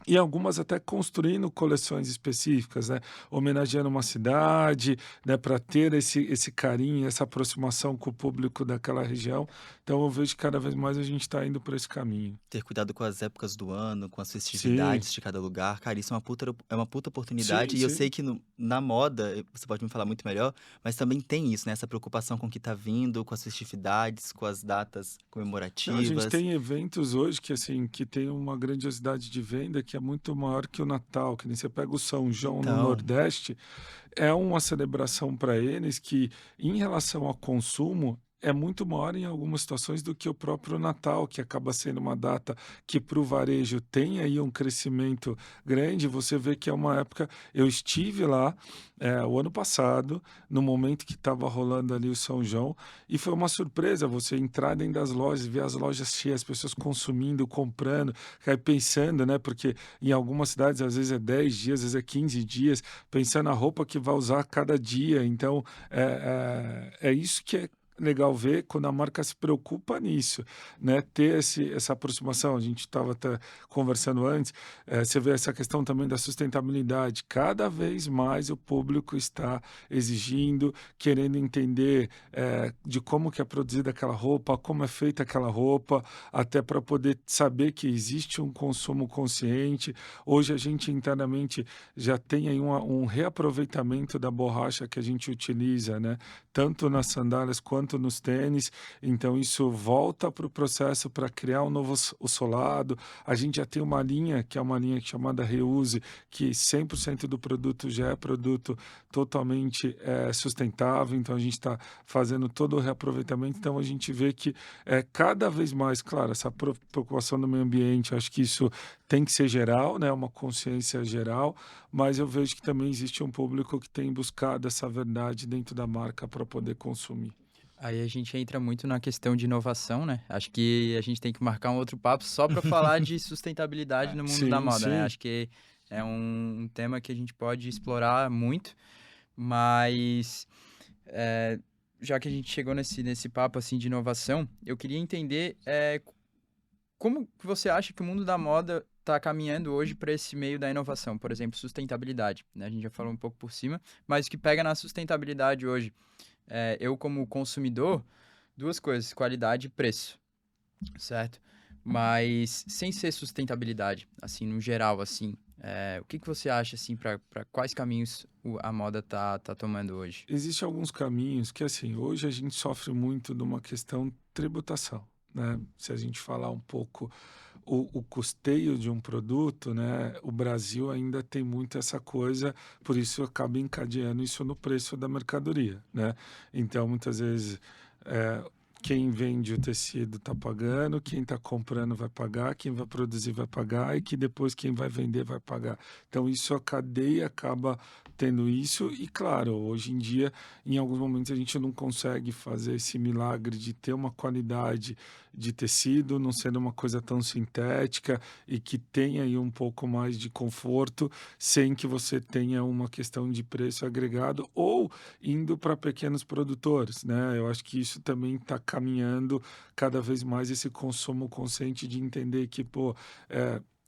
e algumas até construindo coleções específicas, né? Homenageando uma cidade, né? Para ter esse carinho, essa aproximação com o público daquela região. Então eu vejo que cada vez mais a gente está indo por esse caminho. Ter cuidado com as épocas do ano, com as Sim, festividades de cada lugar, cara, isso é uma puta sim, oportunidade. E eu sei sim. que na moda, você pode me falar muito melhor, mas também tem isso, né? Essa preocupação com o que tá vindo, com as festividades, com as datas Não, a gente comemorativas. tem eventos hoje que assim que tem uma grandiosidade de venda que é muito maior que o Natal, que nem você pega o São João no Então, Nordeste, é uma celebração para eles que, em relação ao consumo, é muito maior em algumas situações do que o próprio Natal, que acaba sendo uma data que para o varejo tem aí um crescimento grande. Você vê que é uma época. Eu estive lá o ano passado, no momento que estava rolando ali o São João, e foi uma surpresa você entrar dentro das lojas, ver as lojas cheias, as pessoas consumindo, comprando, aí pensando, né? Porque em algumas cidades às vezes é 10 dias, às vezes é 15 dias pensando na roupa que vai usar cada dia. Então, é isso que é legal ver quando a marca se preocupa nisso, né? Ter essa aproximação. A gente estava até conversando antes, você vê essa questão também da sustentabilidade. Cada vez mais o público está exigindo, querendo entender de como que é produzida aquela roupa, como é feita aquela roupa, até para poder saber que existe um consumo consciente. Hoje a gente internamente já tem aí um reaproveitamento da borracha que a gente utiliza, né? Tanto nas sandálias quanto nos tênis. Então, isso volta para o processo para criar um novo o solado. A gente já tem uma linha, que é uma linha chamada Reuse, que 100% do produto já é produto totalmente sustentável. Então, a gente está fazendo todo o reaproveitamento. Então, a gente vê que cada vez mais, claro, essa preocupação do meio ambiente, acho que isso tem que ser geral, né? Uma consciência geral, mas eu vejo que também existe um público que tem buscado essa verdade dentro da marca para poder consumir. Aí a gente entra muito na questão de inovação, né? Acho que a gente tem que marcar um outro papo só para falar de sustentabilidade no mundo da Sim, moda, né? sim. Acho que é um tema que a gente pode explorar muito, mas já que a gente chegou nesse papo assim de inovação, eu queria entender como que você acha que o mundo da moda está caminhando hoje para esse meio da inovação? Por exemplo, sustentabilidade, né? A gente já falou um pouco por cima, mas o que pega na sustentabilidade hoje, eu como consumidor, duas coisas, qualidade e preço, certo? Mas sem ser sustentabilidade, assim, no geral, assim, o que você acha, assim, para quais caminhos a moda tá tomando hoje? Existem alguns caminhos que, assim, hoje a gente sofre muito de uma questão tributação, né? Se a gente falar um pouco o custeio de um produto, né? O Brasil ainda tem muito essa coisa, por isso acaba encadeando isso no preço da mercadoria, né? Então, muitas vezes, é, quem vende o tecido está pagando, quem está comprando vai pagar, quem vai produzir vai pagar e que depois quem vai vender vai pagar. Então, isso a cadeia acaba tendo isso. E, claro, hoje em dia, em alguns momentos, a gente não consegue fazer esse milagre de ter uma qualidade de tecido, não sendo uma coisa tão sintética e que tenha aí um pouco mais de conforto, sem que você tenha uma questão de preço agregado ou indo para pequenos produtores, né? Eu acho que isso também está caminhando cada vez mais esse consumo consciente de entender que, pô,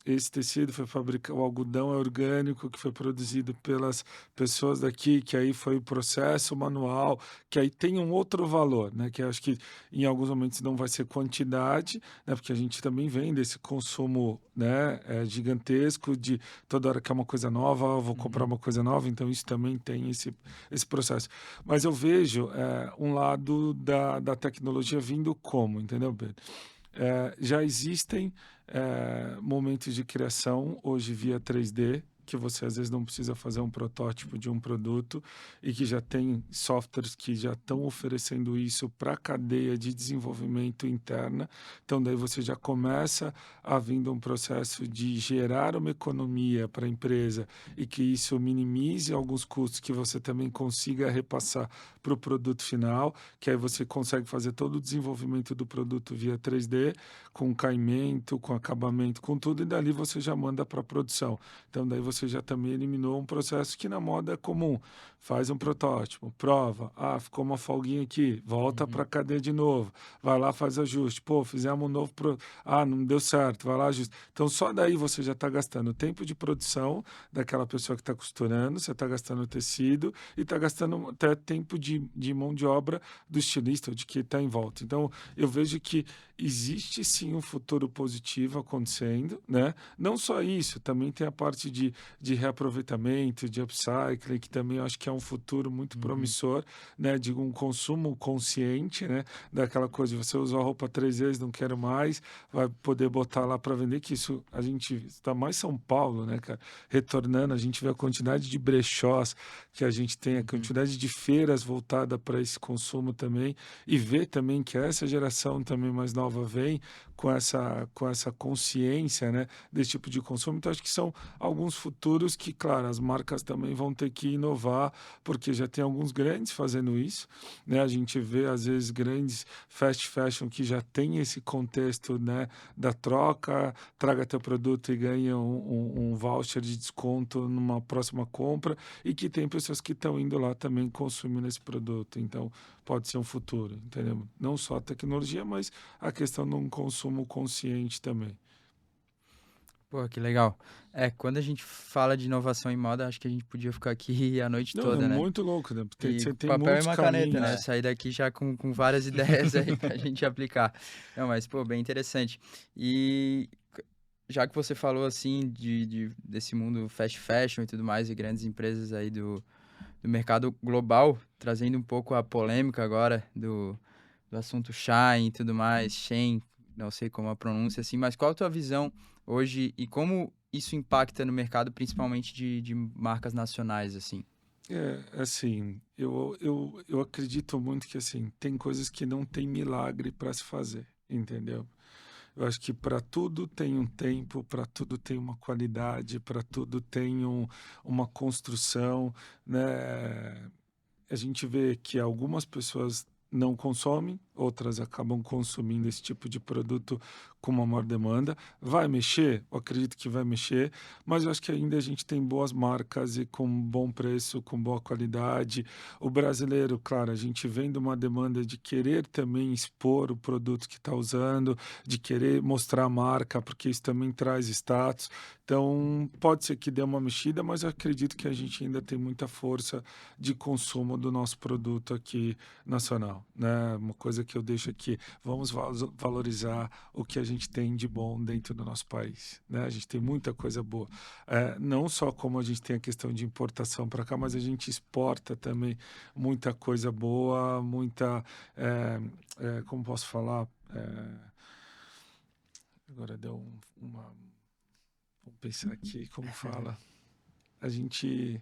esse tecido foi fabricado, o algodão é orgânico que foi produzido pelas pessoas daqui, que aí foi o processo manual, que aí tem um outro valor, né? Que eu acho que em alguns momentos não vai ser quantidade, né? Porque a gente também vem desse consumo, né? Gigantesco de toda hora que é uma coisa nova, vou comprar uma coisa nova, então isso também tem esse processo. Mas eu vejo um lado da tecnologia vindo como, entendeu, Pedro? Já existem momentos de criação hoje via 3D, que você às vezes não precisa fazer um protótipo de um produto e que já tem softwares que já estão oferecendo isso para a cadeia de desenvolvimento interna. Então, daí você já começa a vir um processo de gerar uma economia para a empresa e que isso minimize alguns custos que você também consiga repassar para o produto final, que aí você consegue fazer todo o desenvolvimento do produto via 3D, com caimento, com acabamento, com tudo, e dali você já manda para a produção. Então, daí você já também eliminou um processo que na moda é comum. Faz um protótipo, prova, ficou uma folguinha aqui, volta para a cadeia de novo, vai lá, faz ajuste, pô, fizemos um novo, não deu certo, vai lá, ajuste. Então, só daí você já está gastando tempo de produção daquela pessoa que está costurando, você está gastando tecido e está gastando até tempo de mão de obra do estilista ou de quem está em volta. Então, eu vejo que existe sim um futuro positivo acontecendo, né? Não só isso, também tem a parte de reaproveitamento, de upcycling, que também eu acho que é um futuro muito promissor, né? De um consumo consciente, né? Daquela coisa de você usar a roupa 3 vezes, não quero mais, vai poder botar lá para vender, que isso a gente está mais São Paulo, né, cara? Retornando, a gente vê a quantidade de brechós que a gente tem, a quantidade de feiras voltada para esse consumo também, e ver também que essa geração também mais nova vem com essa consciência, né, desse tipo de consumo. Então, acho que são alguns futuros que, claro, as marcas também vão ter que inovar, porque já tem alguns grandes fazendo isso, né? A gente vê, às vezes, grandes fast fashion que já tem esse contexto, né, da troca, traga teu produto e ganha um voucher de desconto numa próxima compra, e que tem pessoas que estão indo lá também consumindo esse produto. Então, pode ser um futuro, entendeu? Não só a tecnologia, mas a questão de um consumo consciente também. Pô, que legal. Quando a gente fala de inovação em moda, acho que a gente podia ficar aqui a noite Não, é toda, né? muito louco, né? Porque E você com tem papel e muitos uma caminhos. caneta, né? Sair daqui já com várias ideias aí pra gente aplicar. Não, mas, pô, bem interessante. E já que você falou, assim, desse mundo fast fashion e tudo mais, e grandes empresas aí do mercado global, trazendo um pouco a polêmica agora do assunto Shein e tudo mais, Shein, não sei como a pronúncia, assim, mas qual a tua visão hoje e como isso impacta no mercado, principalmente de marcas nacionais, assim? Assim, eu acredito muito que, assim, tem coisas que não tem milagre para se fazer, entendeu? Eu acho que para tudo tem um tempo, para tudo tem uma qualidade, para tudo tem uma construção, né? A gente vê que algumas pessoas não consomem, outras acabam consumindo esse tipo de produto com uma maior demanda. Vai mexer? Eu acredito que vai mexer, mas eu acho que ainda a gente tem boas marcas e com bom preço, com boa qualidade. O brasileiro, claro, a gente vem de uma demanda de querer também expor o produto que está usando, de querer mostrar a marca, porque isso também traz status. Então, pode ser que dê uma mexida, mas eu acredito que a gente ainda tem muita força de consumo do nosso produto aqui nacional, né? Uma coisa que eu deixo aqui, vamos valorizar o que a gente tem de bom dentro do nosso país, né? A gente tem muita coisa boa, não só como a gente tem a questão de importação para cá, mas a gente exporta também muita coisa boa, muita, como posso falar, agora deu uma, vamos pensar aqui, como fala, a gente,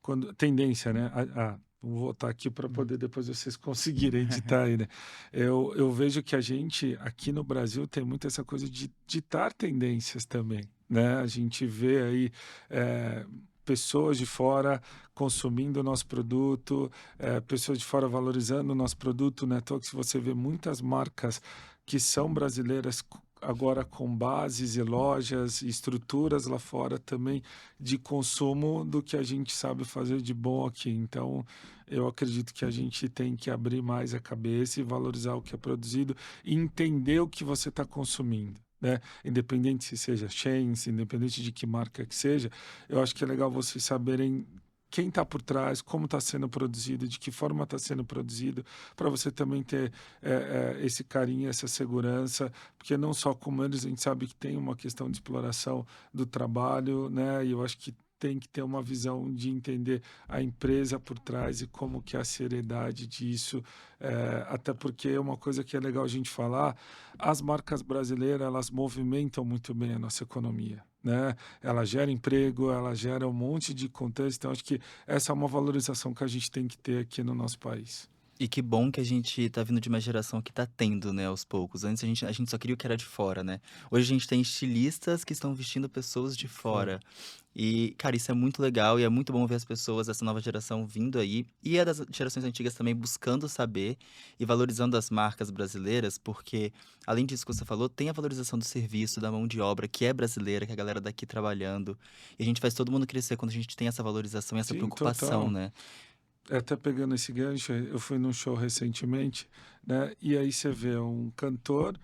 quando, tendência, né? Vou voltar aqui para poder depois vocês conseguirem editar aí, né? Eu vejo que a gente aqui no Brasil tem muito essa coisa de ditar tendências também, né? A gente vê aí pessoas de fora consumindo o nosso produto, pessoas de fora valorizando o nosso produto, né? Então, se você vê muitas marcas que são brasileiras agora com bases e lojas e estruturas lá fora também de consumo do que a gente sabe fazer de bom aqui. Então, eu acredito que a gente tem que abrir mais a cabeça e valorizar o que é produzido e entender o que você está consumindo. Né? Independente se seja chains, independente de que marca que seja, eu acho que é legal vocês saberem quem está por trás, como está sendo produzido, de que forma está sendo produzido, para você também ter esse carinho, essa segurança, porque não só como eles, a gente sabe que tem uma questão de exploração do trabalho, né? E eu acho que tem que ter uma visão de entender a empresa por trás e como que é a seriedade disso, até porque é uma coisa que é legal a gente falar, as marcas brasileiras, elas movimentam muito bem a nossa economia, né? Ela gera emprego, ela gera um monte de contexto, então acho que essa é uma valorização que a gente tem que ter aqui no nosso país. E que bom que a gente tá vindo de uma geração que tá tendo, né, aos poucos. Antes a gente só queria o que era de fora, né? Hoje a gente tem estilistas que estão vestindo pessoas de fora. E, cara, isso é muito legal e é muito bom ver as pessoas dessa nova geração vindo aí. E a das gerações antigas também buscando saber e valorizando as marcas brasileiras, porque, além disso que você falou, tem a valorização do serviço, da mão de obra, que é brasileira, que é a galera daqui trabalhando. E a gente faz todo mundo crescer quando a gente tem essa valorização e essa Sim, preocupação, total. né? Até pegando esse gancho, eu fui num show recentemente, né? E aí você vê um cantor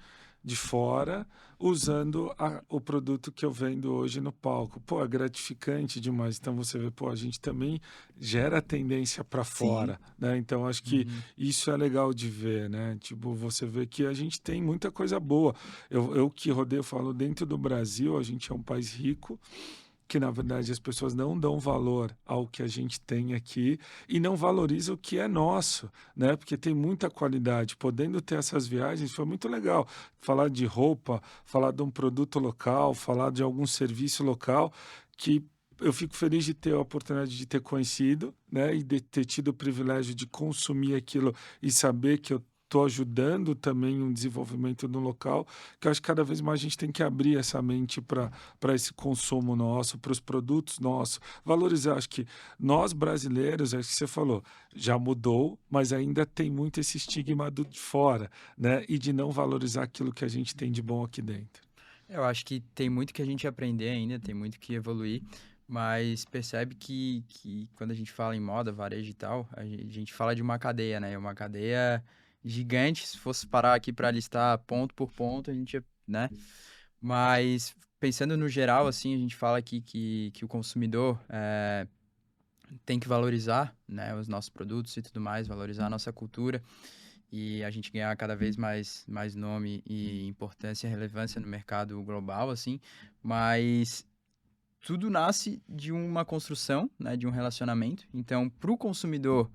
de fora usando o produto que eu vendo hoje no palco. Pô, é gratificante demais. Então você vê, pô, a gente também gera tendência para Sim. fora, né? Então acho que Uhum. isso é legal de ver, né? Tipo, você vê que a gente tem muita coisa boa. Eu que rodeio, falo, dentro do Brasil, a gente é um país rico, que na verdade as pessoas não dão valor ao que a gente tem aqui e não valorizam o que é nosso, né? Porque tem muita qualidade. Podendo ter essas viagens foi muito legal. Falar de roupa, falar de um produto local, falar de algum serviço local que eu fico feliz de ter a oportunidade de ter conhecido, né? E de ter tido o privilégio de consumir aquilo e saber que eu estou ajudando também um desenvolvimento no local, que eu acho que cada vez mais a gente tem que abrir essa mente para esse consumo nosso, para os produtos nossos, valorizar. Acho que nós brasileiros, acho que você falou, já mudou, mas ainda tem muito esse estigma do de fora, né? E de não valorizar aquilo que a gente tem de bom aqui dentro. Eu acho que tem muito que a gente aprender ainda, tem muito que evoluir, mas percebe que quando a gente fala em moda, varejo e tal, a gente fala de uma cadeia, né? Uma cadeia gigante. Se fosse parar aqui para listar ponto por ponto, a gente ia, né? Mas pensando no geral, assim, a gente fala aqui que o consumidor tem que valorizar, né, os nossos produtos e tudo mais, valorizar a nossa cultura e a gente ganhar cada vez mais nome e importância e relevância no mercado global, assim, mas tudo nasce de uma construção, né, de um relacionamento. Então, para o consumidor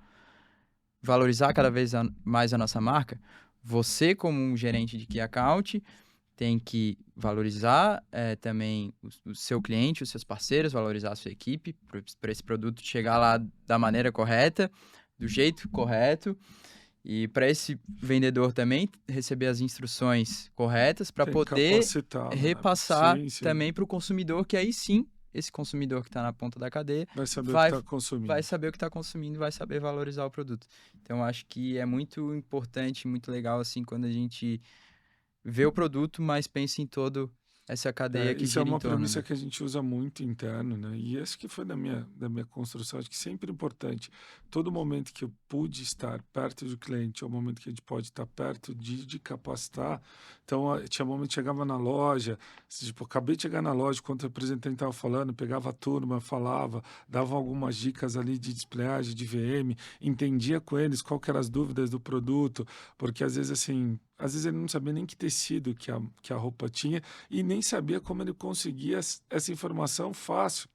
valorizar cada vez mais a nossa marca, você, como um gerente de Key Account, tem que valorizar também o seu cliente, os seus parceiros, valorizar a sua equipe, para esse produto chegar lá da maneira correta, do jeito correto, e para esse vendedor também receber as instruções corretas para Tem que poder capacitá-lo, né? repassar Sim, sim. também para o consumidor, que aí sim, esse consumidor que está na ponta da cadeia Vai saber o que vai, está vai consumindo. saber o que está consumindo, vai saber valorizar o produto. Então, acho que é muito importante, muito legal, assim, quando a gente vê o produto, mas pensa em toda essa cadeia que Isso é gira em uma torno, premissa né? que a gente usa muito interno, né? E acho que foi da minha construção, acho que sempre é importante. Todo momento que eu pude estar perto do cliente, é o momento que a gente pode estar perto de capacitar. Então, tinha momento que chegava na loja, tipo, acabei de chegar na loja, quando o representante estava falando, pegava a turma, falava, dava algumas dicas ali de displayagem, de VM, entendia com eles qual que eram as dúvidas do produto, porque às vezes, assim, às vezes ele não sabia nem que tecido que a roupa tinha, e nem sabia como ele conseguia essa informação fácil.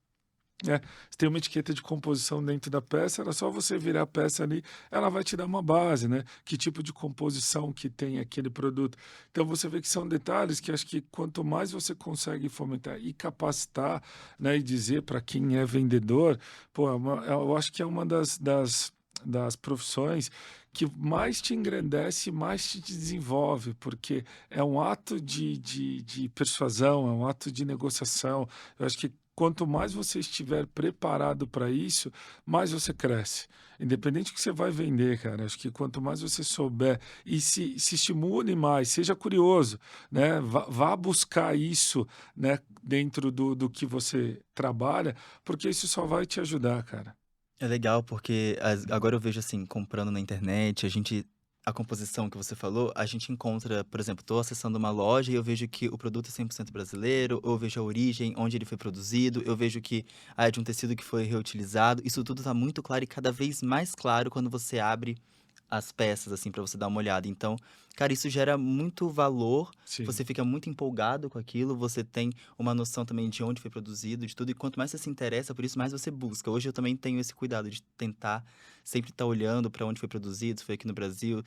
Né? Se tem uma etiqueta de composição dentro da peça, era só você virar a peça ali, ela vai te dar uma base, né? Que tipo de composição que tem aquele produto. Então você vê que são detalhes que acho que quanto mais você consegue fomentar e capacitar, né? E dizer para quem é vendedor, pô, eu acho que é uma das profissões que mais te engrandece, mais te desenvolve, porque é um ato de persuasão, é um ato de negociação. Eu acho que quanto mais você estiver preparado para isso, mais você cresce. Independente do que você vai vender, cara, acho que quanto mais você souber e se estimule mais, seja curioso, né? Vá buscar isso, né, dentro do que você trabalha, porque isso só vai te ajudar, cara. É legal porque agora eu vejo assim, comprando na internet, a composição que você falou, a gente encontra, por exemplo, estou acessando uma loja e eu vejo que o produto é 100% brasileiro, ou eu vejo a origem, onde ele foi produzido, eu vejo que é de um tecido que foi reutilizado. Isso tudo está muito claro e cada vez mais claro quando você abre as peças, assim, para você dar uma olhada. Então, cara, isso gera muito valor, Sim. você fica muito empolgado com aquilo, você tem uma noção também de onde foi produzido, de tudo, e quanto mais você se interessa por isso, mais você busca. Hoje eu também tenho esse cuidado de tentar sempre estar olhando para onde foi produzido, se foi aqui no Brasil,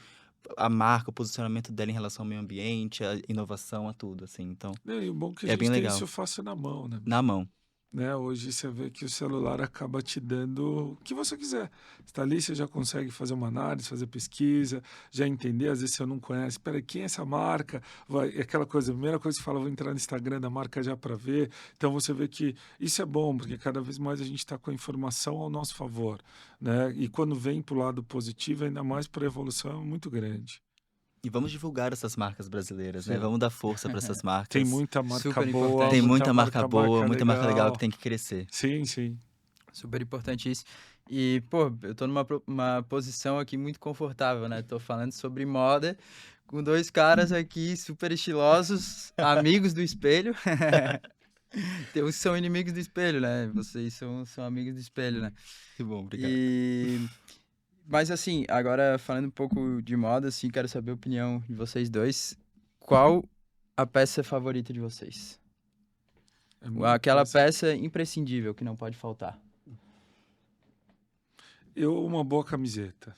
a marca, o posicionamento dela em relação ao meio ambiente, a inovação, a tudo, assim. Então, E o bom é que a é bem gente tem legal. isso fácil na mão, né? Na mão. Né? Hoje você vê que o celular acaba te dando o que você quiser. Está ali, você já consegue fazer uma análise, fazer pesquisa, já entender. Às vezes você não conhece, peraí, quem é essa marca? Vai, é aquela coisa, a primeira coisa que você fala, vou entrar no Instagram da marca já para ver. Então você vê que isso é bom, porque cada vez mais a gente está com a informação ao nosso favor. Né? E quando vem para o lado positivo, ainda mais para a evolução, é muito grande. E vamos divulgar essas marcas brasileiras, né? Sim. Vamos dar força para essas Tem marcas. muita marca Super boa, importante. Tem muita marca boa, marca muita marca legal legal. que tem que crescer. Sim, sim. Super importante isso. E, pô, eu tô uma posição aqui muito confortável, né? Tô falando sobre moda com dois caras aqui super estilosos, amigos do espelho. Tem uns que são inimigos do espelho, né? Vocês são amigos do espelho, né? Que bom, obrigado. Mas assim, agora falando um pouco de moda, assim, quero saber a opinião de vocês dois. Qual a peça favorita de vocês? É muito Aquela interessante. peça imprescindível que não pode faltar. Uma boa camiseta.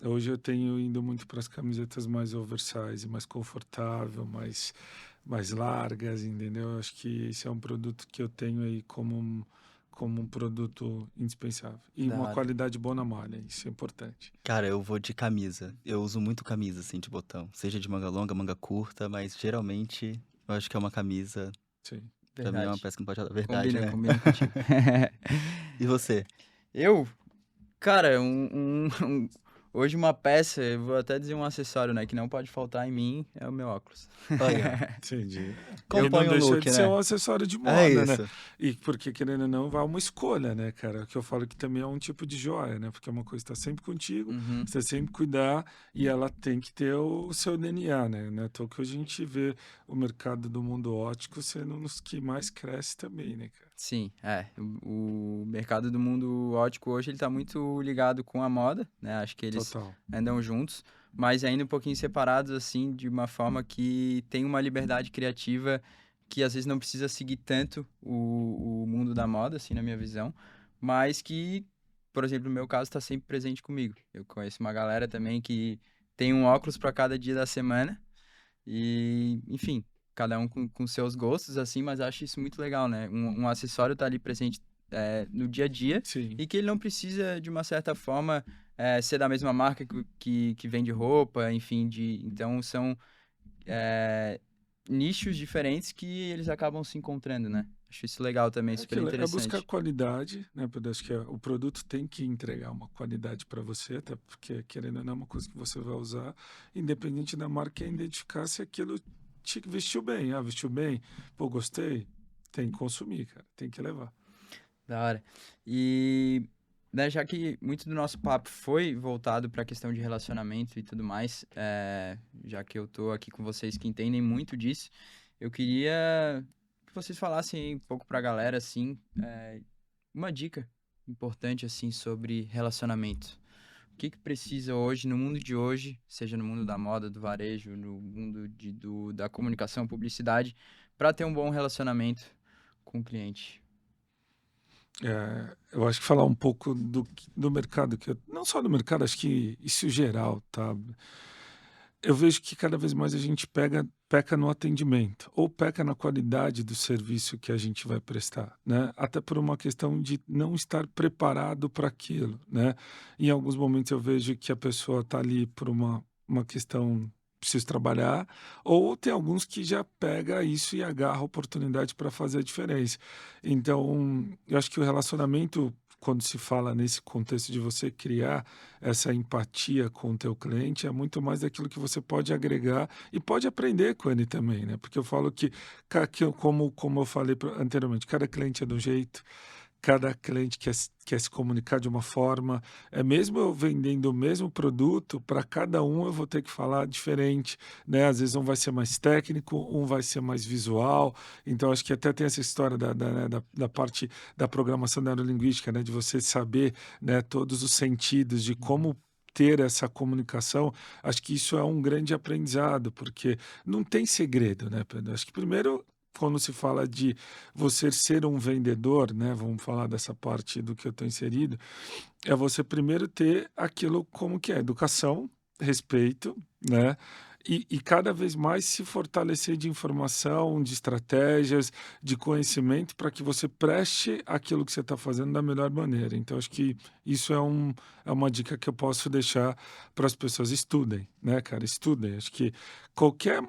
Hoje eu tenho indo muito para as camisetas mais oversize, mais confortável, mais largas, entendeu? Eu acho que esse é um produto que eu tenho aí como um produto indispensável. E Da uma hora. qualidade boa na malha, isso é importante. Cara, eu vou de camisa. Eu uso muito camisa, assim, de botão. Seja de manga longa, manga curta, mas geralmente eu acho que é uma camisa. Sim. Pra mim é uma Verdade. peça que não pode falar. Verdade, né? Combina contigo. E você? Eu, cara, hoje uma peça, eu vou até dizer um acessório, né, que não pode faltar em mim, é o meu óculos. Olha, Entendi. compõe E não o deixa look, de ser né? um acessório de moda, É né? isso. E porque, querendo ou não, vai uma escolha, né, cara? Que eu falo que também é um tipo de joia, né? Porque é uma coisa que está sempre contigo, Uhum. você sempre cuidar e ela tem que ter o seu DNA, né? Não é à toa que a gente vê o mercado do mundo ótico sendo um dos que mais cresce também, né, cara? Sim, o mercado do mundo ótico hoje ele tá muito ligado com a moda, né? Acho que eles Total. andam juntos, mas ainda um pouquinho separados assim, de uma forma que tem uma liberdade criativa que às vezes não precisa seguir tanto o mundo da moda, assim, na minha visão, mas que, por exemplo, no meu caso, está sempre presente comigo. Eu conheço uma galera também que tem um óculos para cada dia da semana e, enfim, cada um com seus gostos, assim, mas acho isso muito legal, né? Um acessório tá ali presente no dia a dia Sim. e que ele não precisa, de uma certa forma, ser da mesma marca que vende roupa, enfim, então são nichos diferentes que eles acabam se encontrando, né? Acho isso legal também, É super aquilo, é buscar interessante. qualidade, né? Porque acho que o produto tem que entregar uma qualidade para você, até porque, querendo ou não, é uma coisa que você vai usar, independente da marca, é identificar se aquilo te vestiu bem. Ah, vestiu bem, pô, gostei, tem que consumir, cara, tem que levar. Da hora. E, né, já que muito do nosso papo foi voltado para a questão de relacionamento e tudo mais, já que eu tô aqui com vocês que entendem muito disso, eu queria que vocês falassem aí um pouco pra galera, assim, uma dica importante, assim, sobre relacionamento. O que precisa hoje, no mundo de hoje, seja no mundo da moda, do varejo, no mundo da comunicação, publicidade, para ter um bom relacionamento com o cliente? Eu acho que falar um pouco do mercado, não só do mercado, acho que isso geral, tá? Eu vejo que cada vez mais a gente peca no atendimento ou peca na qualidade do serviço que a gente vai prestar, né? Até por uma questão de não estar preparado para aquilo, né? Em alguns momentos eu vejo que a pessoa está ali por uma questão preciso trabalhar, ou tem alguns que já pega isso e agarra a oportunidade para fazer a diferença. Então, eu acho que o relacionamento, quando se fala nesse contexto de você criar essa empatia com o teu cliente, é muito mais daquilo que você pode agregar e pode aprender com ele também, né? Porque eu falo que, como eu falei anteriormente, cada cliente é de um jeito, cada cliente quer se comunicar de uma forma. É mesmo eu vendendo o mesmo produto, para cada um eu vou ter que falar diferente, né? Às vezes um vai ser mais técnico, um vai ser mais visual. Então, acho que até tem essa história da parte da programação neurolinguística, né? De você saber, né, todos os sentidos de como ter essa comunicação. Acho que isso é um grande aprendizado, porque não tem segredo, né, Pedro? Acho que primeiro, quando se fala de você ser um vendedor, né? Vamos falar dessa parte do que eu estou inserido, é você primeiro ter aquilo como que é educação, respeito, né? E cada vez mais se fortalecer de informação, de estratégias, de conhecimento, para que você preste aquilo que você está fazendo da melhor maneira. Então, acho que isso é uma dica que eu posso deixar para as pessoas. Estudem, né, cara? Estudem. Acho que qualquer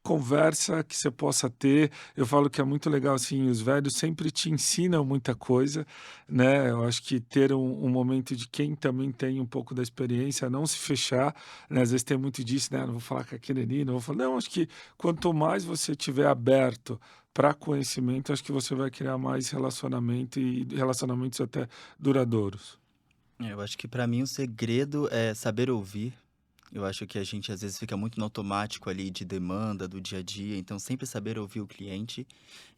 conversa que você possa ter. Eu falo que é muito legal, assim, os velhos sempre te ensinam muita coisa, né? Eu acho que ter um momento de quem também tem um pouco da experiência, não se fechar, né? Às vezes tem muito disso, né? Não vou falar com aquele ali, não vou falar. Não, acho que quanto mais você tiver aberto para conhecimento, acho que você vai criar mais relacionamento e relacionamentos até duradouros. Eu acho que para mim o segredo é saber ouvir. Eu acho que a gente às vezes fica muito no automático ali de demanda do dia a dia, então sempre saber ouvir o cliente.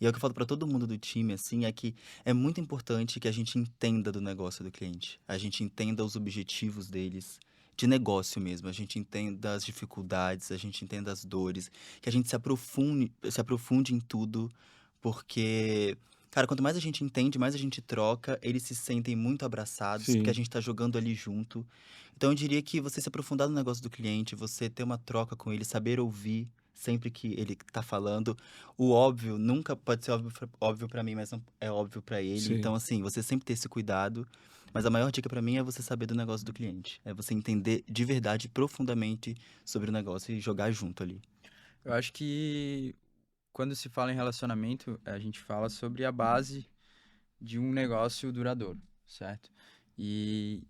E é o que eu falo para todo mundo do time, assim, é que é muito importante que a gente entenda do negócio do cliente, a gente entenda os objetivos deles, de negócio mesmo, a gente entenda as dificuldades, a gente entenda as dores, que a gente se aprofunde em tudo, porque, cara, quanto mais a gente entende, mais a gente troca, eles se sentem muito abraçados, porque a Sim, gente tá jogando ali junto. Então, eu diria que você se aprofundar no negócio do cliente, você ter uma troca com ele, saber ouvir sempre que ele tá falando. O óbvio nunca pode ser óbvio para mim, mas não é óbvio para ele. Então, sim. assim, você sempre ter esse cuidado. Mas a maior dica para mim é você saber do negócio do cliente. É você entender de verdade, profundamente sobre o negócio e jogar junto ali. Eu acho que quando se fala em relacionamento, a gente fala sobre a base de um negócio duradouro, certo? E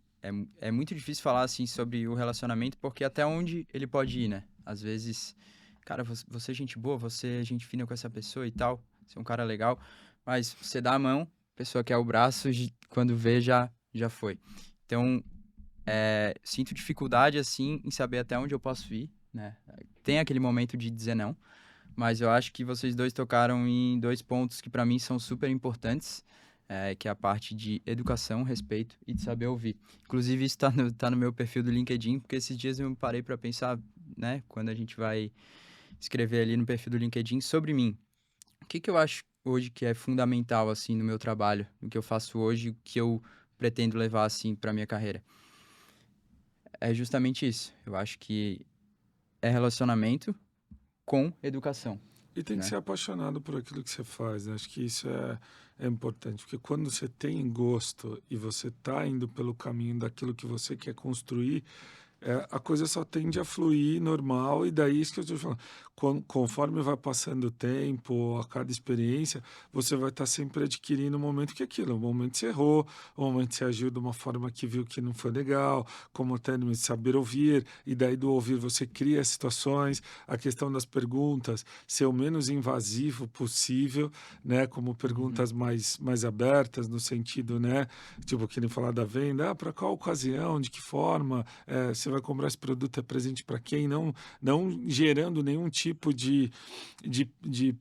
é muito difícil falar assim sobre o relacionamento porque até onde ele pode ir, né? Às vezes, cara, você é gente boa, você é gente fina com essa pessoa e tal, você é um cara legal, mas você dá a mão, a pessoa quer o braço, quando vê já foi. Então, sinto dificuldade assim em saber até onde eu posso ir, né? Tem aquele momento de dizer não, mas eu acho que vocês dois tocaram em dois pontos que para mim são super importantes, que é a parte de educação, respeito e de saber ouvir. Inclusive, isso tá no meu perfil do LinkedIn, porque esses dias eu parei para pensar, né, quando a gente vai escrever ali no perfil do LinkedIn sobre mim. O que eu acho hoje que é fundamental, assim, no meu trabalho, no que eu faço hoje, o que eu pretendo levar, assim, para minha carreira? É justamente isso. Eu acho que é relacionamento com educação, E tem que né? ser apaixonado por aquilo que você faz, né? Acho que isso é importante, porque quando você tem gosto e você está indo pelo caminho daquilo que você quer construir, a coisa só tende a fluir normal, e daí isso que eu estou falando. Conforme vai passando o tempo, a cada experiência, você vai estar sempre adquirindo um momento que é aquilo, um momento que você errou, um momento que você agiu de uma forma que viu que não foi legal, como até de saber ouvir, e daí do ouvir você cria situações, a questão das perguntas, ser o menos invasivo possível, né, como Uhum. perguntas mais abertas, no sentido, né, tipo, que nem falar da venda, para qual ocasião, de que forma, você vai comprar esse produto, é presente para quem, não gerando nenhum tipo de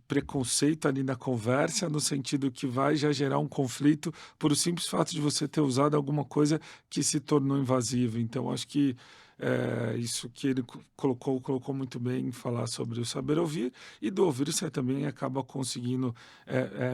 preconceito ali na conversa, no sentido que vai já gerar um conflito por o simples fato de você ter usado alguma coisa que se tornou invasiva. Então, acho que isso que ele colocou muito bem em falar sobre o saber ouvir, e do ouvir você também acaba conseguindo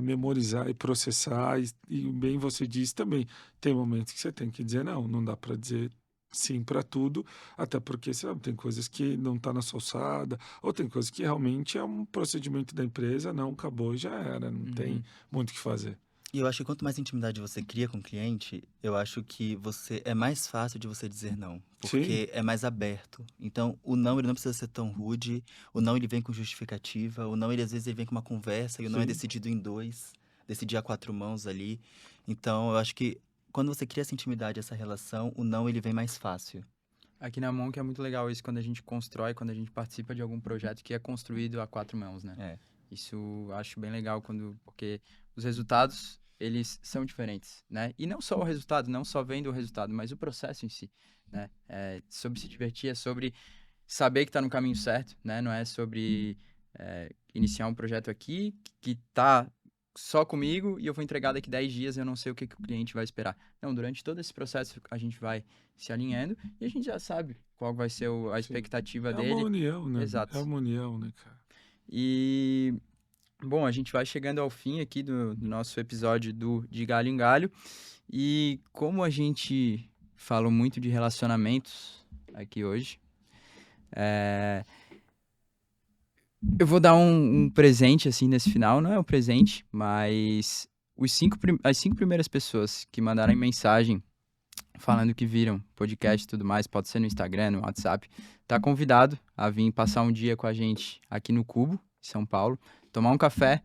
memorizar e processar, e bem você disse também, tem momentos que você tem que dizer não dá para dizer sim para tudo, até porque sabe, tem coisas que não está na sua alçada, ou tem coisas que realmente é um procedimento da empresa, não, acabou e já era, não tem Uhum. muito o que fazer. E eu acho que quanto mais intimidade você cria com o cliente, eu acho que é mais fácil de você dizer não, Sim, porque é mais aberto. Então, o não, ele não precisa ser tão rude, o não, ele vem com justificativa, o não, ele às vezes ele vem com uma conversa, e o não é sim. decidido em dois, decidir a quatro mãos ali. Então, eu acho que quando você cria essa intimidade, essa relação, o não, ele vem mais fácil. Aqui na Monk é muito legal isso quando a gente constrói, quando a gente participa de algum projeto que é construído a quatro mãos, né? É. Isso eu acho bem legal porque os resultados, eles são diferentes, né? E não só o resultado, não só vendo o resultado, mas o processo em si, né? É sobre se divertir, é sobre saber que está no caminho certo, né? Não é sobre iniciar um projeto aqui que tá só comigo e eu vou entregar daqui 10 dias e eu não sei o que o cliente vai esperar. Não, durante todo esse processo a gente vai se alinhando e a gente já sabe qual vai ser a Sim. expectativa É uma dele. união, né? Exato. É uma união, né, cara? E, bom, a gente vai chegando ao fim aqui do nosso episódio De Galho em Galho. E como a gente falou muito de relacionamentos aqui hoje, eu vou dar um presente, assim, nesse final. Não é um presente, mas as 5 primeiras pessoas que mandarem mensagem falando que viram podcast e tudo mais, pode ser no Instagram, no WhatsApp, tá convidado a vir passar um dia com a gente aqui no Cubo, em São Paulo, tomar um café.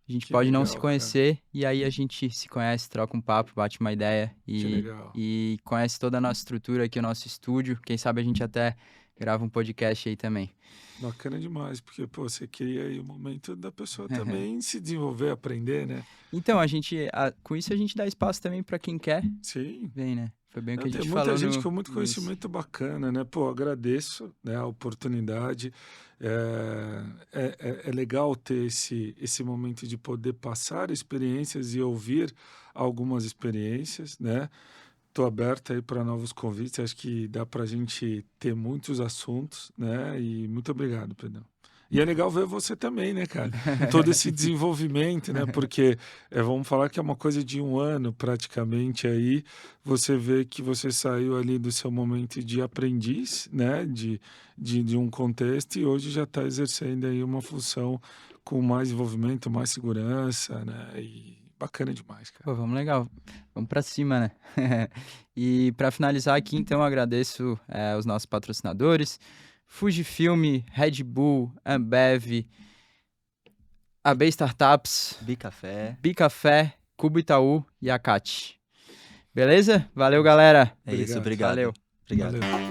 A gente Que pode não legal, se cara. conhecer e aí a gente se conhece, troca um papo, bate uma ideia Que legal. e conhece toda a nossa estrutura aqui, o nosso estúdio. Quem sabe a gente até grava um podcast aí também. Bacana demais, porque, pô, você cria aí o momento da pessoa também se desenvolver, aprender, né? Então, com isso a gente dá espaço também para quem quer, Sim. vem, né? Foi bem o que a Tem gente muita falou gente com muito no início. conhecimento bacana, né? Pô, agradeço, né, a oportunidade. É legal ter esse momento de poder passar experiências e ouvir algumas experiências, né? Estou aberto aí para novos convites. Acho que dá para a gente ter muitos assuntos, né? E muito obrigado, Pedrão. E é legal ver você também, né, cara? Todo esse desenvolvimento, né? Porque vamos falar que é uma coisa de 1 ano praticamente aí. Você vê que você saiu ali do seu momento de aprendiz, né? De um contexto e hoje já está exercendo aí uma função com mais desenvolvimento, mais segurança, né? E bacana demais, cara. Pô, vamos legal. Vamos pra cima, né? E para finalizar aqui, então, eu agradeço os nossos patrocinadores. Fujifilm, Red Bull, Ambev, AB Startups, Bicafé. Bicafé, Cubo Itaú e Acate. Beleza? Valeu, galera. É isso, Obrigado. obrigado. Valeu. Obrigado. Valeu.